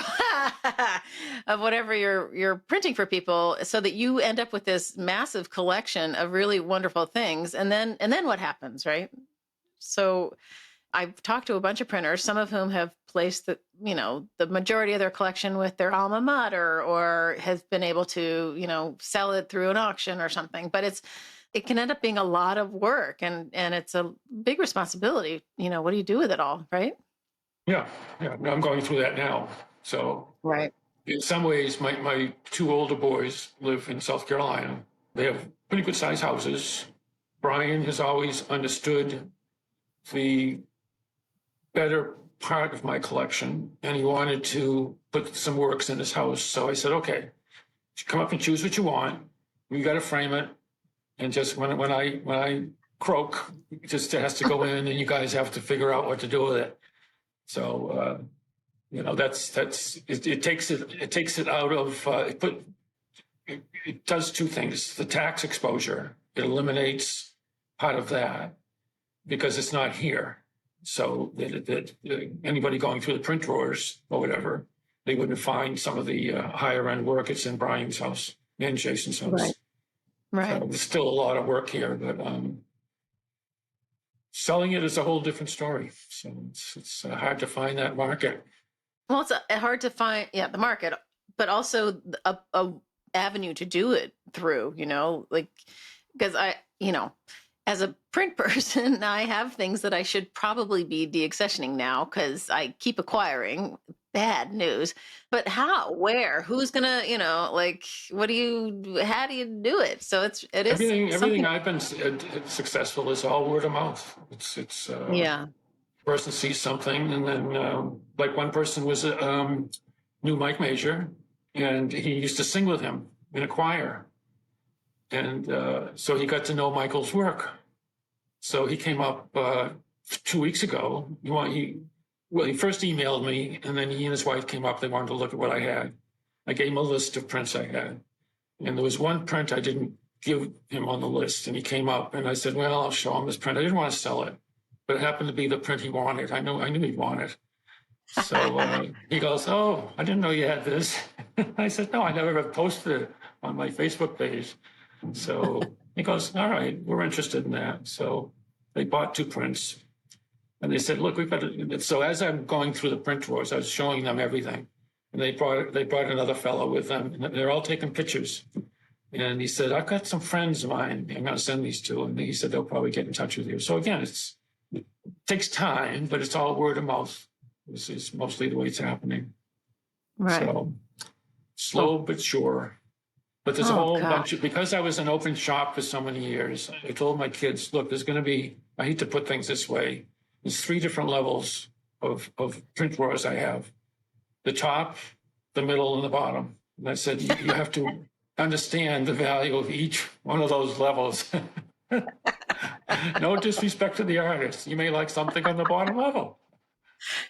S1: of whatever you're printing for people, so that you end up with this massive collection of really wonderful things. And then what happens, right? So I've talked to a bunch of printers, some of whom have placed the majority of their collection with their alma mater, or has been able to, sell it through an auction or something. But it can end up being a lot of work, and it's a big responsibility. What do you do with it all, right?
S2: Yeah, yeah. I'm going through that now. So
S1: Right.
S2: in some ways, my two older boys live in South Carolina. They have pretty good sized houses. Brian has always understood the better part of my collection, and he wanted to put some works in his house. So I said, okay, come up and choose what you want. We got to frame it, and just when I croak, it just has to go in, and you guys have to figure out what to do with it. So it takes it out of it does two things. The tax exposure, it eliminates part of that because it's not here. So that anybody going through the print drawers or whatever, they wouldn't find some of the higher end work. It's in Brian's house and Jason's house.
S1: Right.
S2: So there's still a lot of work here, but selling it is a whole different story. So it's hard to find that market.
S1: Well, it's hard to find, the market, but also a avenue to do it through, because as a print person, I have things that I should probably be deaccessioning now because I keep acquiring. Bad news. But how, where, who's gonna, how do you do it? So it is
S2: everything I've been successful is all word of mouth. It's person sees something, and then like one person was knew Mike Mazur, and he used to sing with him in a choir, and so he got to know Michael's work. So he came up 2 weeks ago. He first emailed me, and then he and his wife came up. They wanted to look at what I had. I gave him a list of prints I had, and there was one print I didn't give him on the list, and he came up, and I said, well, I'll show him this print. I didn't want to sell it, but it happened to be the print he wanted. I knew he'd want it. So he goes, oh, I didn't know you had this. I said, no, I never have posted it on my Facebook page. So he goes, all right, we're interested in that. So they bought 2 prints, and they said, look, we've got to. So as I'm going through the print drawers, I was showing them everything. And they brought another fellow with them, and they're all taking pictures. And he said, I've got some friends of mine I'm going to send these to. And he said, they'll probably get in touch with you. So again, it takes time, but it's all word of mouth. This is mostly the way it's happening.
S1: Right.
S2: So slow but sure. But there's a whole bunch because I was an open shop for so many years, I told my kids, look, there's going to be, I hate to put things this way, there's 3 different levels of print drawers I have. The top, the middle, and the bottom. And I said, you have to understand the value of each one of those levels. No disrespect to the artist. You may like something on the bottom level.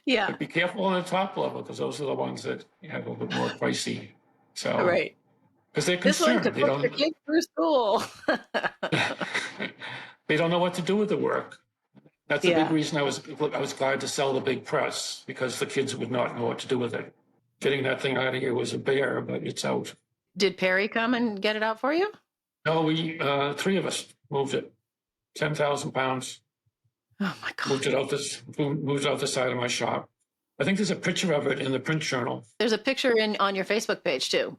S1: Yeah.
S2: But be careful on the top level, because those are the ones that have a little bit more pricey. So,
S1: right.
S2: Because they're concerned.
S1: This one could put your kids through school.
S2: They don't know what to do with the work. That's a big reason I was glad to sell the big press, because the kids would not know what to do with it. Getting that thing out of here was a bear, but it's out.
S1: Did Perry come and get it out for you?
S2: No, we 3 of us moved it. 10,000 pounds.
S1: Oh my God.
S2: Moved it out the side of my shop. I think there's a picture of it in the print journal.
S1: There's a picture on your Facebook page too.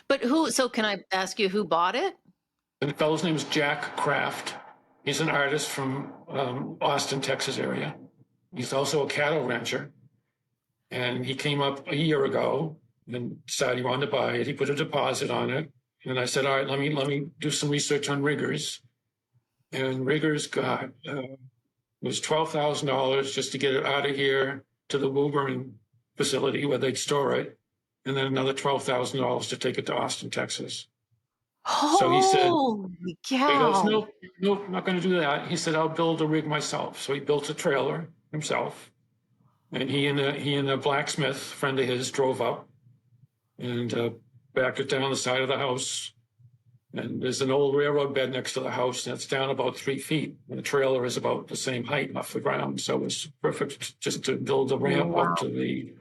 S1: But so can I ask you who bought it?
S2: The fellow's name is Jack Kraft. He's an artist from Austin, Texas area. He's also a cattle rancher. And he came up a year ago and decided he wanted to buy it. He put a deposit on it. And I said, all right, let me do some research on riggers. And riggers got, it was $12,000 just to get it out of here to the Woburn facility where they'd store it. And then another $12,000 to take it to Austin, Texas. So he said, he goes, nope, I'm not going to do that. He said, I'll build a rig myself. So he built a trailer himself. And he and a blacksmith friend of his drove up and backed it down the side of the house. And there's an old railroad bed next to the house, and it's down about 3 feet. And the trailer is about the same height off the ground. So it was perfect just to build a ramp up to the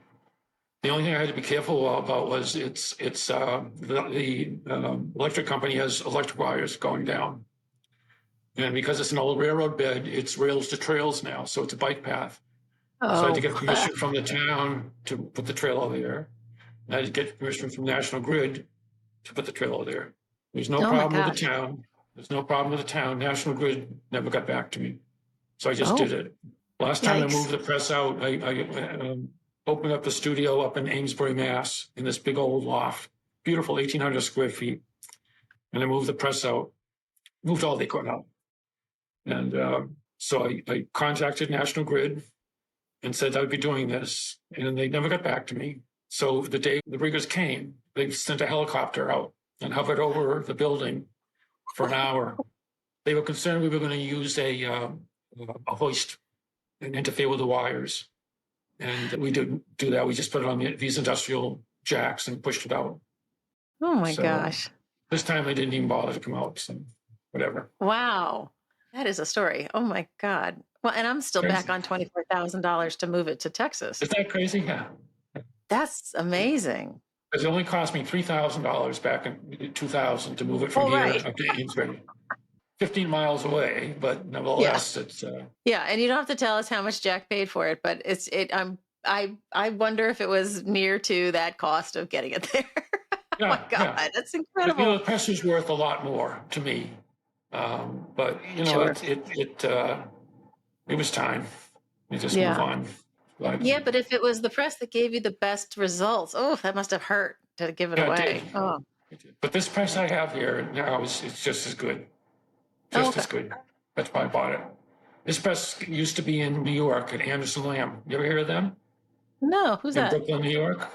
S2: The only thing I had to be careful about was the electric company has electric wires going down. And because it's an old railroad bed, it's rails to trails now. So it's a bike path. So I had to
S1: Oh,
S2: get permission from the town to put the trailer there. I had to get permission from National Grid to put the trailer there. There's no
S1: oh my
S2: problem with the
S1: gosh.
S2: town. There's no problem with the town. National Grid never got back to me. So I just
S1: Oh,
S2: did it. Last time I
S1: yikes.
S2: moved the press out, I opened up a studio up in Amesbury, Mass, in this big old loft, beautiful 1,800 square feet. And I moved the press out, moved all the equipment out. And so I contacted National Grid and said I would be doing this. And they never got back to me. So the day the riggers came, they sent a helicopter out and hovered over the building for an hour. They were concerned we were going to use a hoist and interfere with the wires. And we didn't do that. We just put it on these industrial jacks and pushed it out.
S1: Oh my
S2: So
S1: gosh.
S2: this time they didn't even bother to come out. So whatever.
S1: Wow. That is a story. Oh my God. Well, and I'm still
S2: Crazy.
S1: back on $24,000 to move it to Texas.
S2: Is that crazy? Yeah.
S1: That's amazing.
S2: Because it only cost me $3,000 back in 2000 to move it from
S1: Oh,
S2: here
S1: right.
S2: up to Amesbury. 15 miles away, but nevertheless, it's
S1: Yeah, and you don't have to tell us how much Jack paid for it, but I wonder if it was near to that cost of getting it there. Oh my God, that's
S2: But,
S1: incredible.
S2: the press is worth a lot more to me. But
S1: Sure.
S2: it was time. We just move
S1: Yeah.
S2: on. But,
S1: Yeah, but if it was the press that gave you the best results, oh, that must have hurt to give it
S2: yeah,
S1: away. Oh,
S2: it did. But this press I have here now it's just as good. Just as
S1: okay.
S2: good. That's why I bought it. This press used to be in New York at Anderson Lamb. You ever hear of them?
S1: No, who's
S2: In
S1: that?
S2: Brooklyn, New York.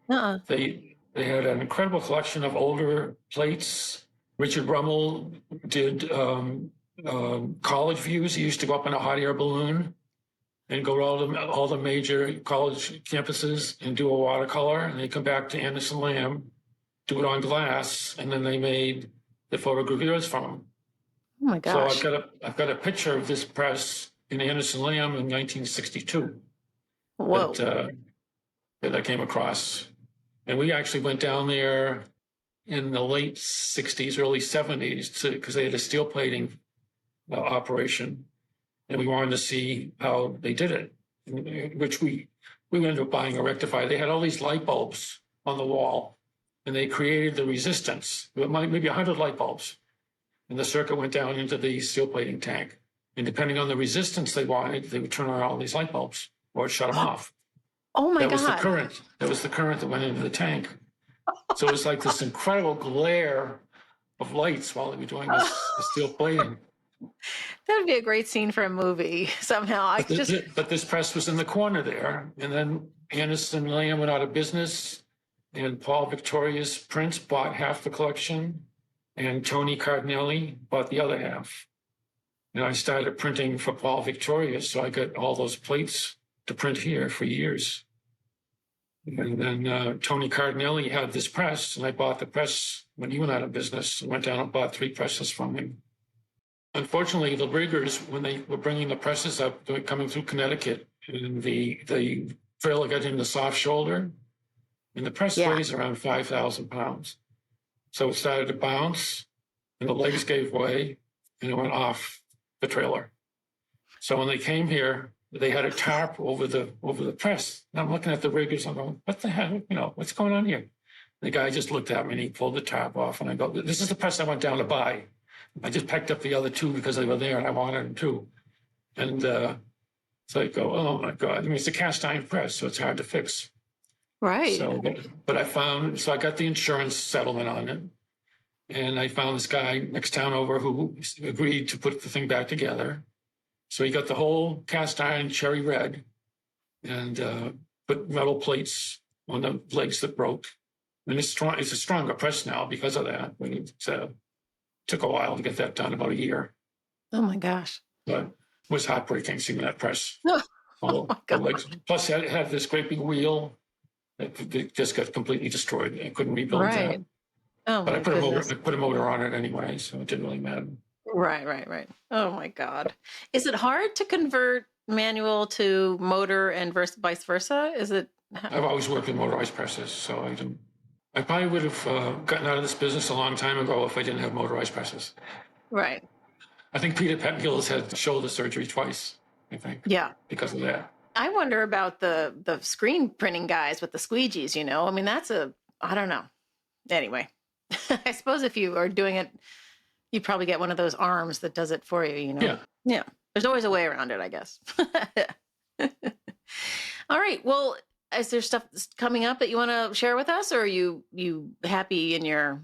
S1: Uh-uh.
S2: They had an incredible collection of older plates. Richard Rummel did college views. He used to go up in a hot air balloon and go to all the major college campuses and do a watercolor. And they come back to Anderson Lamb, do it on glass, and then they made the photogravures from them.
S1: Oh my
S2: So
S1: gosh.
S2: I've got a picture of this press in Anderson Lamb in 1962
S1: Whoa.
S2: that I came across. And we actually went down there in the late 60s, early 70s, because they had a steel plating operation. And we wanted to see how they did it, which we ended up buying a rectifier. They had all these light bulbs on the wall, and they created the resistance, maybe 100 light bulbs. And the circuit went down into the steel plating tank. And depending on the resistance they wanted, they would turn on all these light bulbs or shut them off.
S1: Oh my
S2: That was the
S1: God.
S2: current. That was the current that went into the tank. So it was like this incredible glare of lights while they were doing this steel plating.
S1: That'd be a great scene for a movie somehow.
S2: But this press was in the corner there. And then Anderson Lamb went out of business, and Paul Victoria's prints bought half the collection, and Tony Cardinelli bought the other half. And I started printing for Paul Victoria, so I got all those plates to print here for years. And then Tony Cardinelli had this press, and I bought the press when he went out of business. I went down and bought 3 presses from him. Unfortunately, the riggers, when they were bringing the presses up, they were coming through Connecticut, and the trailer got in the soft shoulder, and the press weighs around 5,000 pounds. So it started to bounce, and the legs gave way, and it went off the trailer. So when they came here, they had a tarp over the press. And I'm looking at the riggers. I'm going, what the hell? What's going on here? The guy just looked at me and he pulled the tarp off. And I go, this is the press I went down to buy. I just packed up the other 2 because they were there and I wanted them too. And so I go, oh my God. I mean, it's a cast iron press, so it's hard to fix.
S1: Right.
S2: So, but I got the insurance settlement on it. And I found this guy next town over who agreed to put the thing back together. So he got the whole cast iron cherry red and put metal plates on the legs that broke. And it's a stronger press now because of that. But it took a while to get that done, about a year.
S1: Oh my gosh.
S2: But it was heartbreaking seeing that press.
S1: Oh my
S2: The
S1: God.
S2: legs. Plus, it had this great big wheel that just got completely destroyed. I couldn't rebuild that.
S1: Oh
S2: But
S1: my
S2: I
S1: goodness.
S2: put a motor on it anyway, so it didn't really matter.
S1: Right. Oh my God. Is it hard to convert manual to motor and vice versa? Is it
S2: I've always worked with motorized presses, so I probably would have gotten out of this business a long time ago if I didn't have motorized presses.
S1: Right.
S2: I think Peter Pettingill's had shoulder surgery twice, I think,
S1: Yeah.
S2: because of that.
S1: I wonder about the screen printing guys with the squeegees, I mean, I don't know. Anyway, I suppose if you are doing it, you probably get one of those arms that does it for you,
S2: Yeah.
S1: Yeah. There's always a way around it, I guess. All right. Well, is there stuff coming up that you want to share with us, or are you happy in your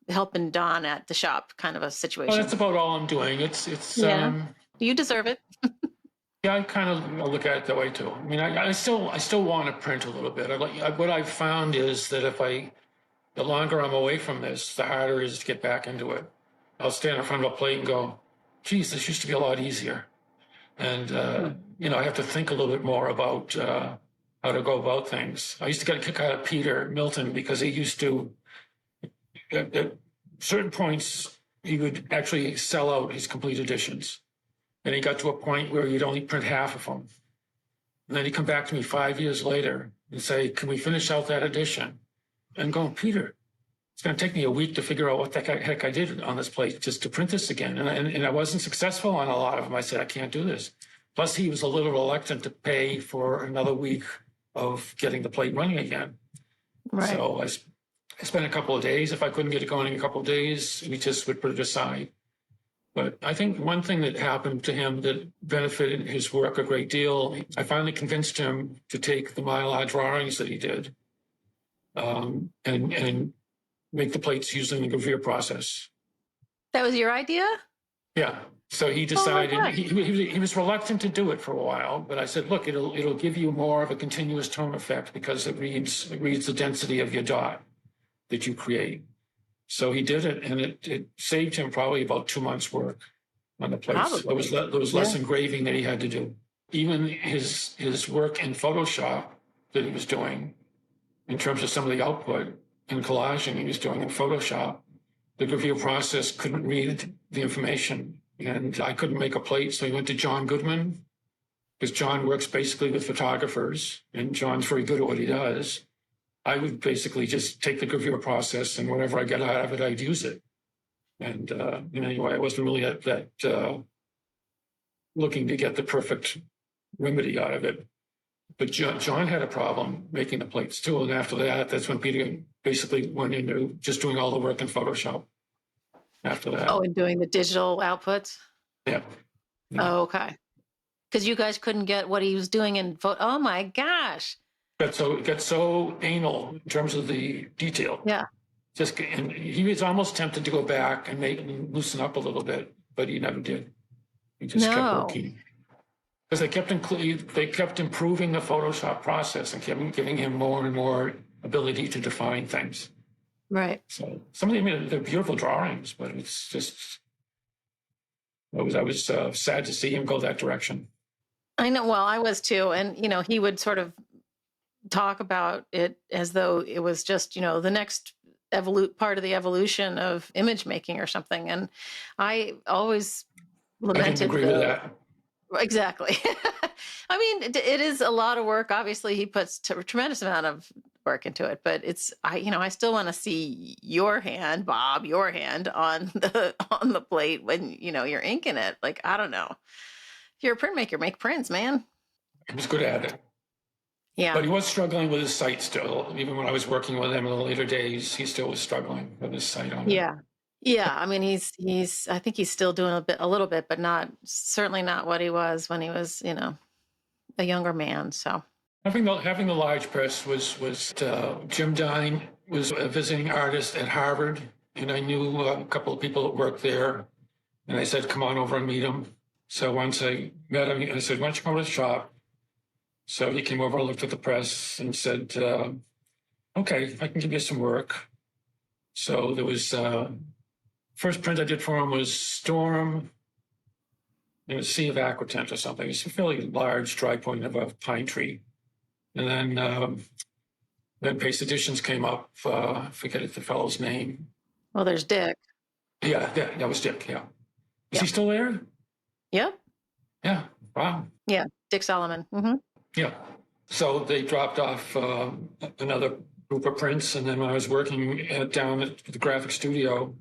S1: helping Don at the shop kind of a situation?
S2: Well, that's about all I'm doing. It's
S1: You deserve it.
S2: Yeah, I kind of look at it that way too. I mean, I still want to print a little bit. What I've found is that the longer I'm away from this, the harder it is to get back into it. I'll stand in front of a plate and go, geez, this used to be a lot easier. And, I have to think a little bit more about how to go about things. I used to get a kick out of Peter Milton because he used to, at certain points, he would actually sell out his complete editions. And he got to a point where he'd only print half of them. And then he'd come back to me 5 years later and say, can we finish out that edition? And going, Peter, it's going to take me a week to figure out what the heck I did on this plate just to print this again. And I wasn't successful on a lot of them. I said, I can't do this. Plus, he was a little reluctant to pay for another week of getting the plate running again.
S1: Right.
S2: So I spent a couple of days. If I couldn't get it going in a couple of days, we just would put it aside. But I think one thing that happened to him that benefited his work a great deal, I finally convinced him to take the Mylar drawings that he did and make the plates using the gravure process.
S1: That was your idea?
S2: Yeah. So he decided, he was reluctant to do it for a while, but I said, look, it'll give you more of a continuous tone effect because it reads the density of your dot that you create. So he did it, and it saved him probably about 2 months' work on the plates. There was less engraving that he had to do. Even his work in Photoshop that he was doing, in terms of some of the output in collaging he was doing in Photoshop, the gravure process couldn't read the information, and I couldn't make a plate, so he went to John Goodman, because John works basically with photographers, and John's very good at what he does. I would basically just take the gravure process, and whatever I get out of it, I'd use it. And anyway, I wasn't really at that looking to get the perfect remedy out of it. But John had a problem making the plates too, and after that, that's when Peter basically went into just doing all the work in Photoshop. After that.
S1: Oh, and doing the digital outputs.
S2: Yeah.
S1: Oh, okay. Because you guys couldn't get what he was doing in photo. Oh my gosh.
S2: Got so anal in terms of the detail.
S1: Yeah.
S2: And he was almost tempted to go back and loosen up a little bit, but he never did. He just kept working. Because they kept improving the Photoshop process and kept giving him more and more ability to define things.
S1: Right.
S2: So some of them, they're beautiful drawings, but it's just, I was sad to see him go that direction.
S1: I know. Well, I was too. And, he would sort of talk about it as though it was just, the next part of the evolution of image making or something. And I always lamented.
S2: I didn't agree with that.
S1: Exactly. I mean, it is a lot of work. Obviously, he puts a tremendous amount of work into it, but I still want to see your hand, Bob, your hand on the plate when, you're inking it. Like, I don't know. If you're a printmaker, make prints, man.
S2: He was good at it.
S1: Yeah.
S2: But he was struggling with his site still. Even when I was working with him in the later days, he still was struggling with his site on it.
S1: Yeah. Yeah. I mean, I think he's still doing a little bit, but certainly not what he was when he was, a younger man. So
S2: having the large press was Jim Dine was a visiting artist at Harvard, and I knew a couple of people that worked there, and I said, come on over and meet him. So once I met him, I said, why don't you come to the shop? So he came over, looked at the press, and said, okay, I can give you some work. So there was, first print I did for him was Storm, it was Sea of Aquatent or something. It's a fairly large dry point of a pine tree. And then Pace Editions came up, I forget the fellow's name.
S1: Well, there's Dick.
S2: Yeah, that was Dick, yeah. Is he still there?
S1: Yep.
S2: Yeah, wow.
S1: Yeah, Dick Solomon. Mm-hmm.
S2: Yeah. So they dropped off another group of prints, and then when I was working down at the graphic studio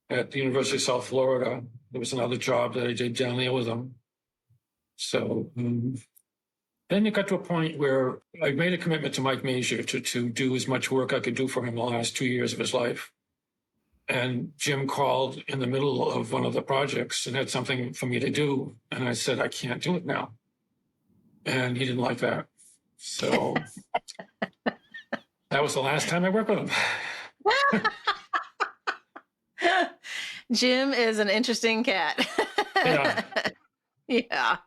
S2: at the University of South Florida, there was another job that I did down there with them. So then it got to a point where I made a commitment to Mike Mazur to do as much work I could do for him the last 2 years of his life. And Jim called in the middle of one of the projects and had something for me to do. And I said, I can't do it now. And he didn't like that. So that was the last time I worked with him.
S1: Jim is an interesting cat.
S2: Yeah.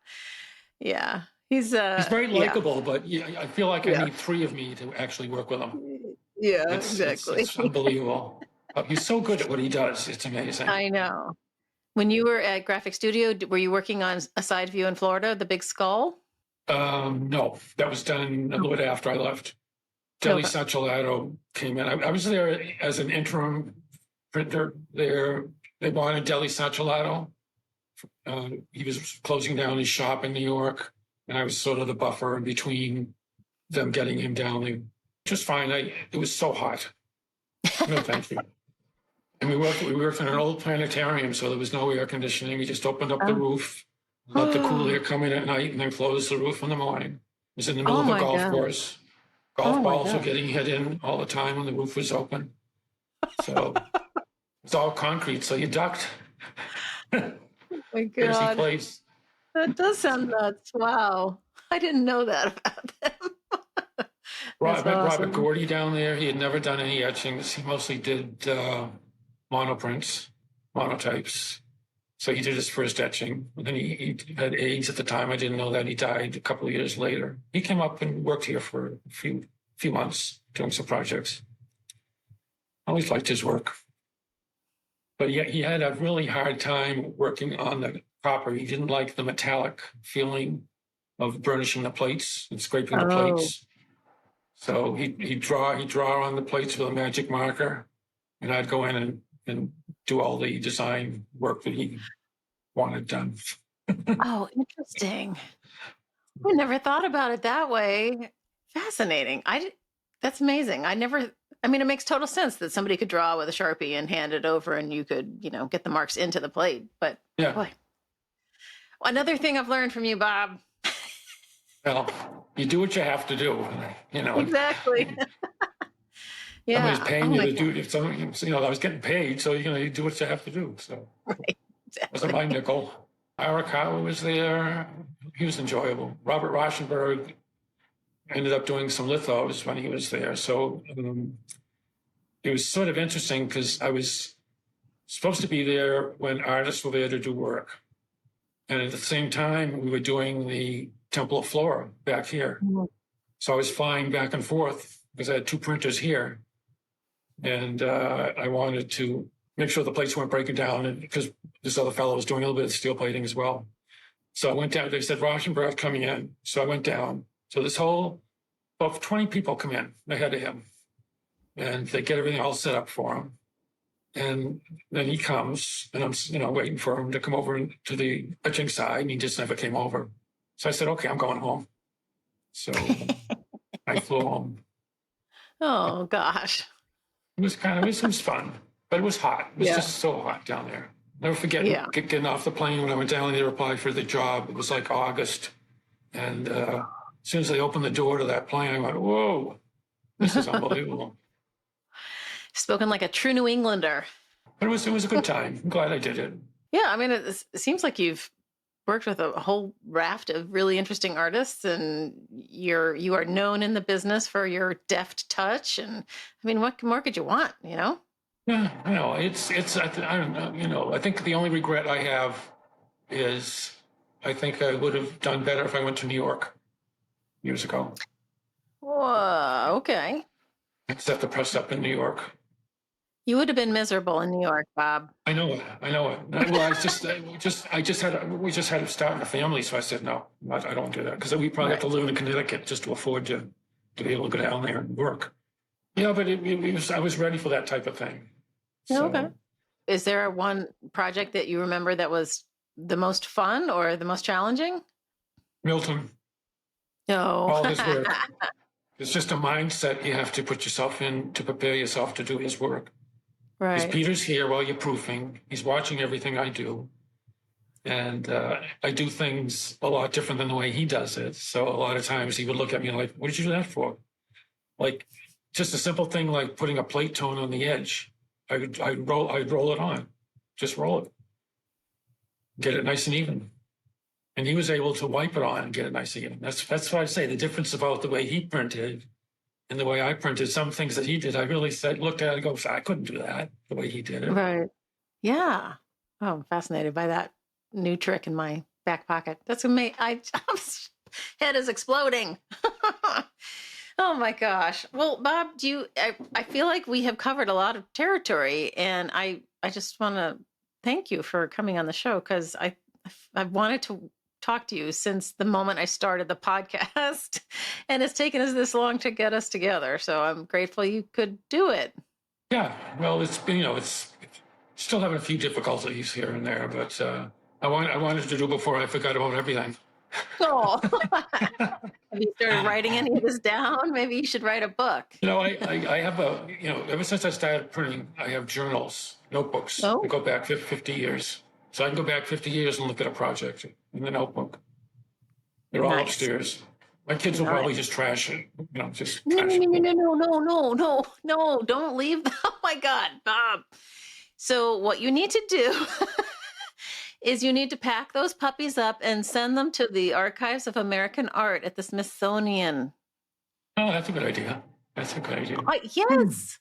S1: Yeah. He's
S2: very likable, but I feel like I need 3 of me to actually work with him.
S1: Yeah, exactly.
S2: It's unbelievable. He's so good at what he does. It's amazing.
S1: I know. When you were at Graphic Studio, were you working on a side view in Florida, the big skull?
S2: No, that was done a little bit after I left. Deli Sacciolato came in. I was there as an interim printer there. They wanted Deli Sacciolato. He was closing down his shop in New York, and I was sort of the buffer in between them getting him down there. Just fine. It was so hot. No, thank you. And we worked in an old planetarium, so there was no air conditioning. We just opened up the roof, let the cool air come in at night, and then closed the roof in the morning. It was in the middle of a golf course. Golf balls were getting hit in all the time when the roof was open. So it's all concrete, so you ducked.
S1: Oh my God.
S2: Crazy place.
S1: That does sound nuts. Wow. I didn't know that about them.
S2: Robert Gordy down there, he had never done any etchings. He mostly did monoprints, monotypes. So he did his first etching. And then he had AIDS at the time. I didn't know that. He died a couple of years later. He came up and worked here for a few months doing some projects. I always liked his work. But yet he had a really hard time working on the copper. He didn't like the metallic feeling of burnishing the plates and scraping the plates. So he'd draw on the plates with a magic marker, and I'd go in and do all the design work that he wanted done.
S1: Oh, interesting. I never thought about it that way. Fascinating. That's amazing. It makes total sense that somebody could draw with a Sharpie and hand it over and you could, get the marks into the plate. But boy. Another thing I've learned from you, Bob.
S2: Well, you do what you have to do,
S1: Exactly.
S2: Somebody's paying you to do it. If someone, I was getting paid, so you do what you have to do. So
S1: right, exactly.
S2: Wasn't my nickel. Arakawa was there. He was enjoyable. Robert Rauschenberg ended up doing some lithos when he was there. So it was sort of interesting because I was supposed to be there when artists were there to do work. And at the same time, we were doing the Temple of Flora back here. Mm-hmm. So I was flying back and forth because I had 2 printers here. And I wanted to make sure the plates weren't breaking down, and because this other fellow was doing a little bit of steel plating as well. So I went down. They said, Rauschenberg coming in. So I went down. So about 20 people come in ahead of him. And they get everything all set up for him. And then he comes, and I'm waiting for him to come over to the etching side, and he just never came over. So I said, okay, I'm going home. So I flew home.
S1: Oh, gosh.
S2: It was fun, but it was hot. It was just so hot down there. Never forget getting off the plane when I went down there to apply for the job. It was like August. And as soon as they opened the door to that plane, I went, whoa, this is unbelievable.
S1: Spoken like a true New Englander.
S2: But it was a good time. I'm glad I did it.
S1: Yeah, it seems like you've worked with a whole raft of really interesting artists, and you are known in the business for your deft touch. And what more could you want?
S2: Yeah, I know. I don't know. I think the only regret I have is I think I would have done better if I went to New York years ago.
S1: Whoa, okay.
S2: Instead of the press up in New York.
S1: You would have been miserable in New York, Bob.
S2: I know it. Well, we just had to start a family, so I said no, I don't do that because we probably have to live in Connecticut just to afford to be able to go down there and work. Yeah, but I was ready for that type of thing. So.
S1: Okay. Is there one project that you remember that was the most fun or the most challenging?
S2: Milton.
S1: No.
S2: All his work. It's just a mindset you have to put yourself in to prepare yourself to do his work. Because
S1: Right.
S2: Peter's here while you're proofing. He's watching everything I do. And I do things a lot different than the way he does it. So a lot of times he would look at me like, what did you do that for? Like just a simple thing like putting a plate tone on the edge. I'd roll it on. Just roll it. Get it nice and even. And he was able to wipe it on and get it nice and even. That's what I say. The difference about the way he printed and the way I printed, some things that he did, I really looked at it and go, I couldn't do that the way he did it.
S1: Right. Yeah. Oh, I'm fascinated by that new trick in my back pocket. That's amazing. Head is exploding. Oh my gosh. Well, Bob, I feel like we have covered a lot of territory, and I just want to thank you for coming on the show, because I've wanted to talk to you since the moment I started the podcast, and it's taken us this long to get us together. So I'm grateful you could do it.
S2: Yeah. Well, it's been, it's still having a few difficulties here and there, but I wanted to do before I forgot about everything.
S1: Oh, have you started writing any of this down? Maybe you should write a book.
S2: I have ever since I started printing, I have journals, notebooks that go back 50 years. So I can go back 50 years and look at a project in the notebook. They're all upstairs. My kids will probably just trash it, just
S1: No,
S2: trash it.
S1: no, don't leave. Oh my God, Bob. So what you need to do is you need to pack those puppies up and send them to the Archives of American Art at the Smithsonian.
S2: Oh, that's a good idea.
S1: Yes.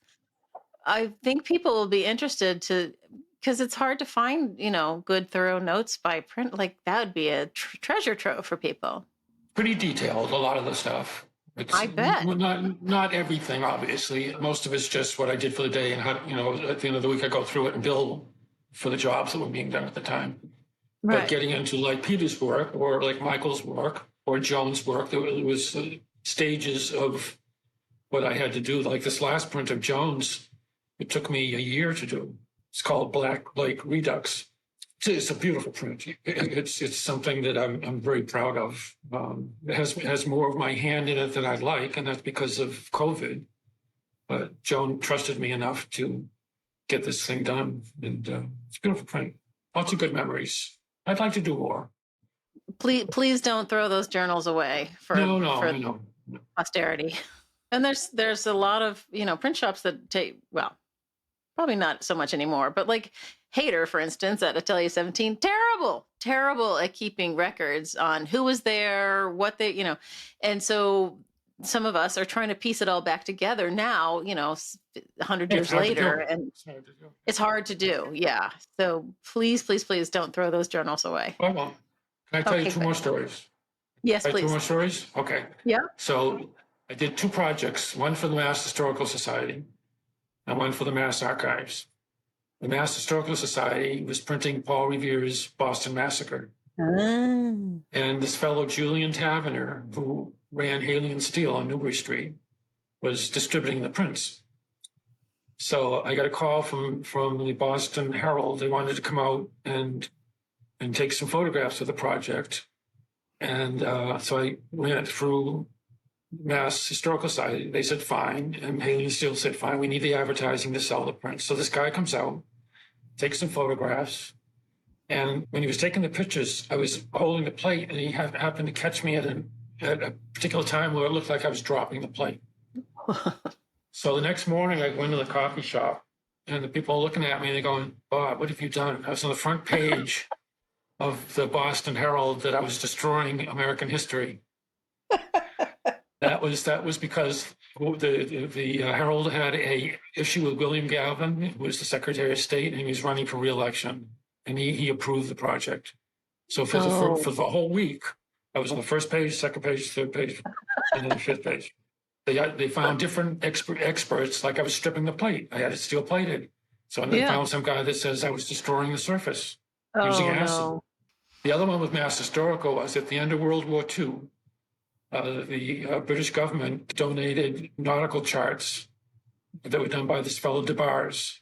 S1: I think people will be interested because it's hard to find, good, thorough notes by print. Like that would be a treasure trove for people.
S2: Pretty detailed, a lot of the stuff.
S1: I bet.
S2: Not everything, obviously. Most of it's just what I did for the day, and how, at the end of the week, I go through it and bill for the jobs that were being done at the time. Right. But getting into like Peter's work or like Michael's work or Joan's work, there was stages of what I had to do. Like this last print of Joan's, it took me a year to do. It's called Black Lake Redux. It's a beautiful print. It's something that I'm very proud of. It has more of my hand in it than I'd like, and that's because of COVID. But Joan trusted me enough to get this thing done, and it's a beautiful print. Lots of good memories. I'd like to do more.
S1: Please don't throw those journals away for posterity. And there's a lot of print shops that take, well, probably not so much anymore, but like Hayter, for instance, at Atelier 17, terrible at keeping records on who was there, what they, and so some of us are trying to piece it all back together now, 100 years later, and it's hard to do. Yeah. So please don't throw those journals away.
S2: I won't. Can I tell you two more stories?
S1: Yes, please.
S2: 2 more stories? Okay.
S1: Yeah.
S2: So I did 2 projects, one for the Mass Historical Society and one for the Mass Archives. The Mass Historical Society was printing Paul Revere's Boston Massacre. And this fellow, Julian Taverner, who ran Haley and Steel on Newbury Street, was distributing the prints. So I got a call from the Boston Herald. They wanted to come out and take some photographs of the project. And so I went through Mass Historical Society. They said, fine. And Haley and Steel said, fine, we need the advertising to sell the prints. So this guy comes out, takes some photographs. And when he was taking the pictures, I was holding the plate, and he happened to catch me at a particular time where it looked like I was dropping the plate. So the next morning, I go into the coffee shop, and the people are looking at me, and they're going, Bob, what have you done? I was on the front page of the Boston Herald that I was destroying American history. That was because the Herald had a issue with William Galvin, who was the Secretary of State, and he was running for re-election, and he approved the project. So for the whole week, I was on the first page, second page, third page, and then the fifth page. They found different experts, like I was stripping the plate. I had it steel plated. So they found some guy that says I was destroying the surface using acid. No. The other one with Mass Historical was at the end of World War II. The British government donated nautical charts that were done by this fellow DeBars.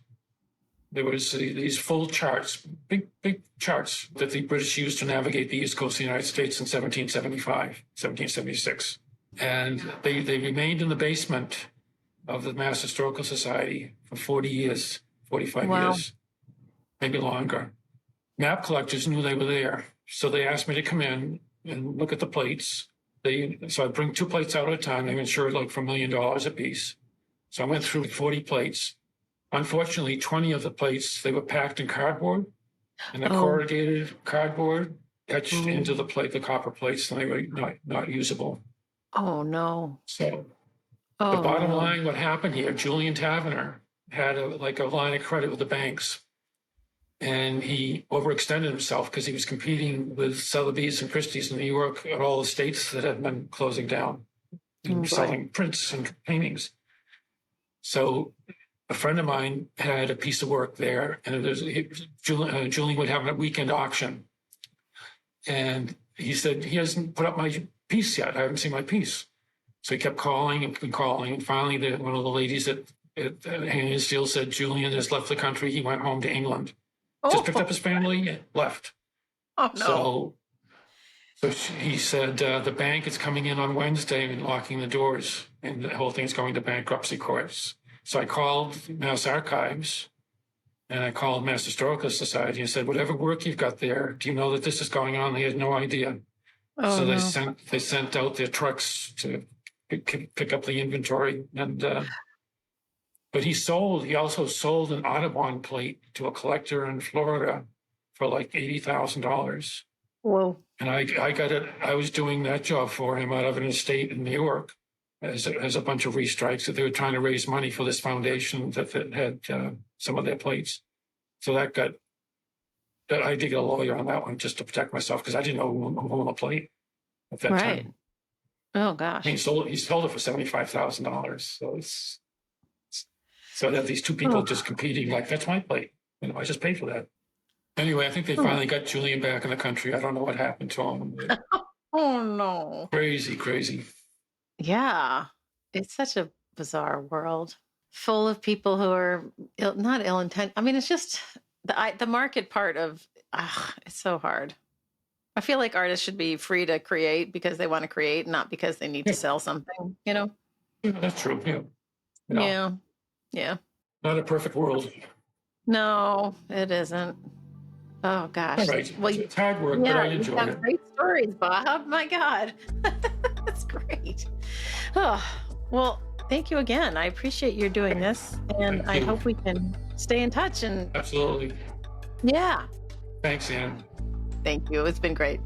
S2: there was these full charts, big charts that the British used to navigate the east coast of the United States in 1775, 1776. And they remained in the basement of the Mass Historical Society for 40 years, 45 years, maybe longer. Map collectors knew they were there, so they asked me to come in and look at the plates. So I bring 2 plates out at a time. They insured like for $1 million a piece. So I went through 40 plates. Unfortunately, 20 of the plates, they were packed in cardboard, and the corrugated cardboard etched into the plate, the copper plates, and they were not usable.
S1: Oh, no.
S2: So the bottom line, what happened here, Julian Taverner had a line of credit with the banks, and he overextended himself because he was competing with Sotheby's and Christie's in New York at all the states that had been closing down and selling prints and paintings. So a friend of mine had a piece of work there, and Julian would have a weekend auction. And he said, he hasn't put up my piece yet. I haven't seen my piece. So he kept calling and calling. And finally, one of the ladies at Hand Steel said, Julian has left the country. He went home to England. Just picked up his family, left.
S1: Oh, no.
S2: So he said, the bank is coming in on Wednesday and locking the doors, and the whole thing's going to bankruptcy courts. So I called Mass Archives, and I called Mass Historical Society and said, whatever work you've got there, do you know that this is going on? They had no idea. So they sent out their trucks to pick up the inventory. And but he also sold an Audubon plate to a collector in Florida for like $80,000.
S1: Whoa.
S2: And I got it. I was doing that job for him out of an estate in New York as a bunch of restrikes that they were trying to raise money for this foundation that had some of their plates. So I did get a lawyer on that one just to protect myself because I didn't know who owned a plate at that time.
S1: Oh gosh.
S2: He sold it for $75,000. So that these 2 people just competing, like, that's my plate. I just paid for that. Anyway, I think they finally got Julian back in the country. I don't know what happened to him.
S1: Oh no.
S2: Crazy.
S1: Yeah. It's such a bizarre world full of people who are not ill intent. I mean, it's just the market part of it's so hard. I feel like artists should be free to create because they want to create, not because they need to sell something,
S2: Yeah, that's true.
S1: Yeah.
S2: Not a perfect world.
S1: No, it isn't. Oh gosh.
S2: All right. Well, it's hard work, but I enjoy it.
S1: Great stories, Bob. My God. That's great. Oh, well, thank you again. I appreciate you doing this, and I hope we can stay in touch. And
S2: absolutely.
S1: Yeah.
S2: Thanks, Ann.
S1: Thank you. It's been great.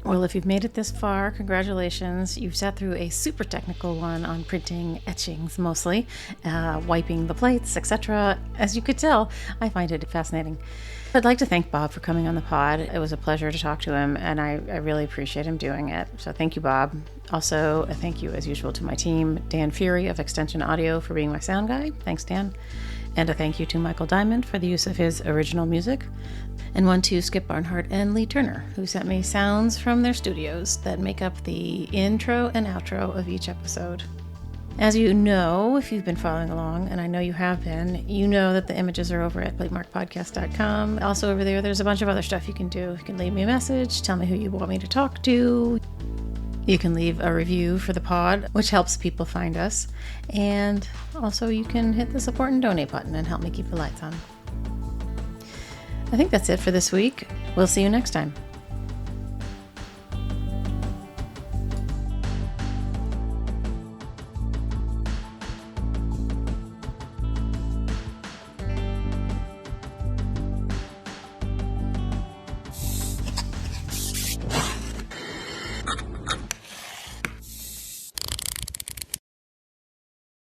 S1: Well, if you've made it this far, congratulations. You've sat through a super technical one on printing etchings mostly, wiping the plates, etc. As you could tell, I find it fascinating. I'd like to thank Bob for coming on the pod. It was a pleasure to talk to him, and I really appreciate him doing it. So thank you, Bob. Also, a thank you, as usual, to my team, Dan Fury of Extension Audio for being my sound guy. Thanks, Dan. And a thank you to Michael Diamond for the use of his original music. And one to Skip Barnhart and Lee Turner, who sent me sounds from their studios that make up the intro and outro of each episode. As you know, if you've been following along, and I know you have been, you know that the images are over at platemarkpodcast.com. Also over there's a bunch of other stuff you can do. You can leave me a message, tell me who you want me to talk to. You can leave a review for the pod, which helps people find us. And also you can hit the support and donate button and help me keep the lights on. I think that's it for this week. We'll see you next time.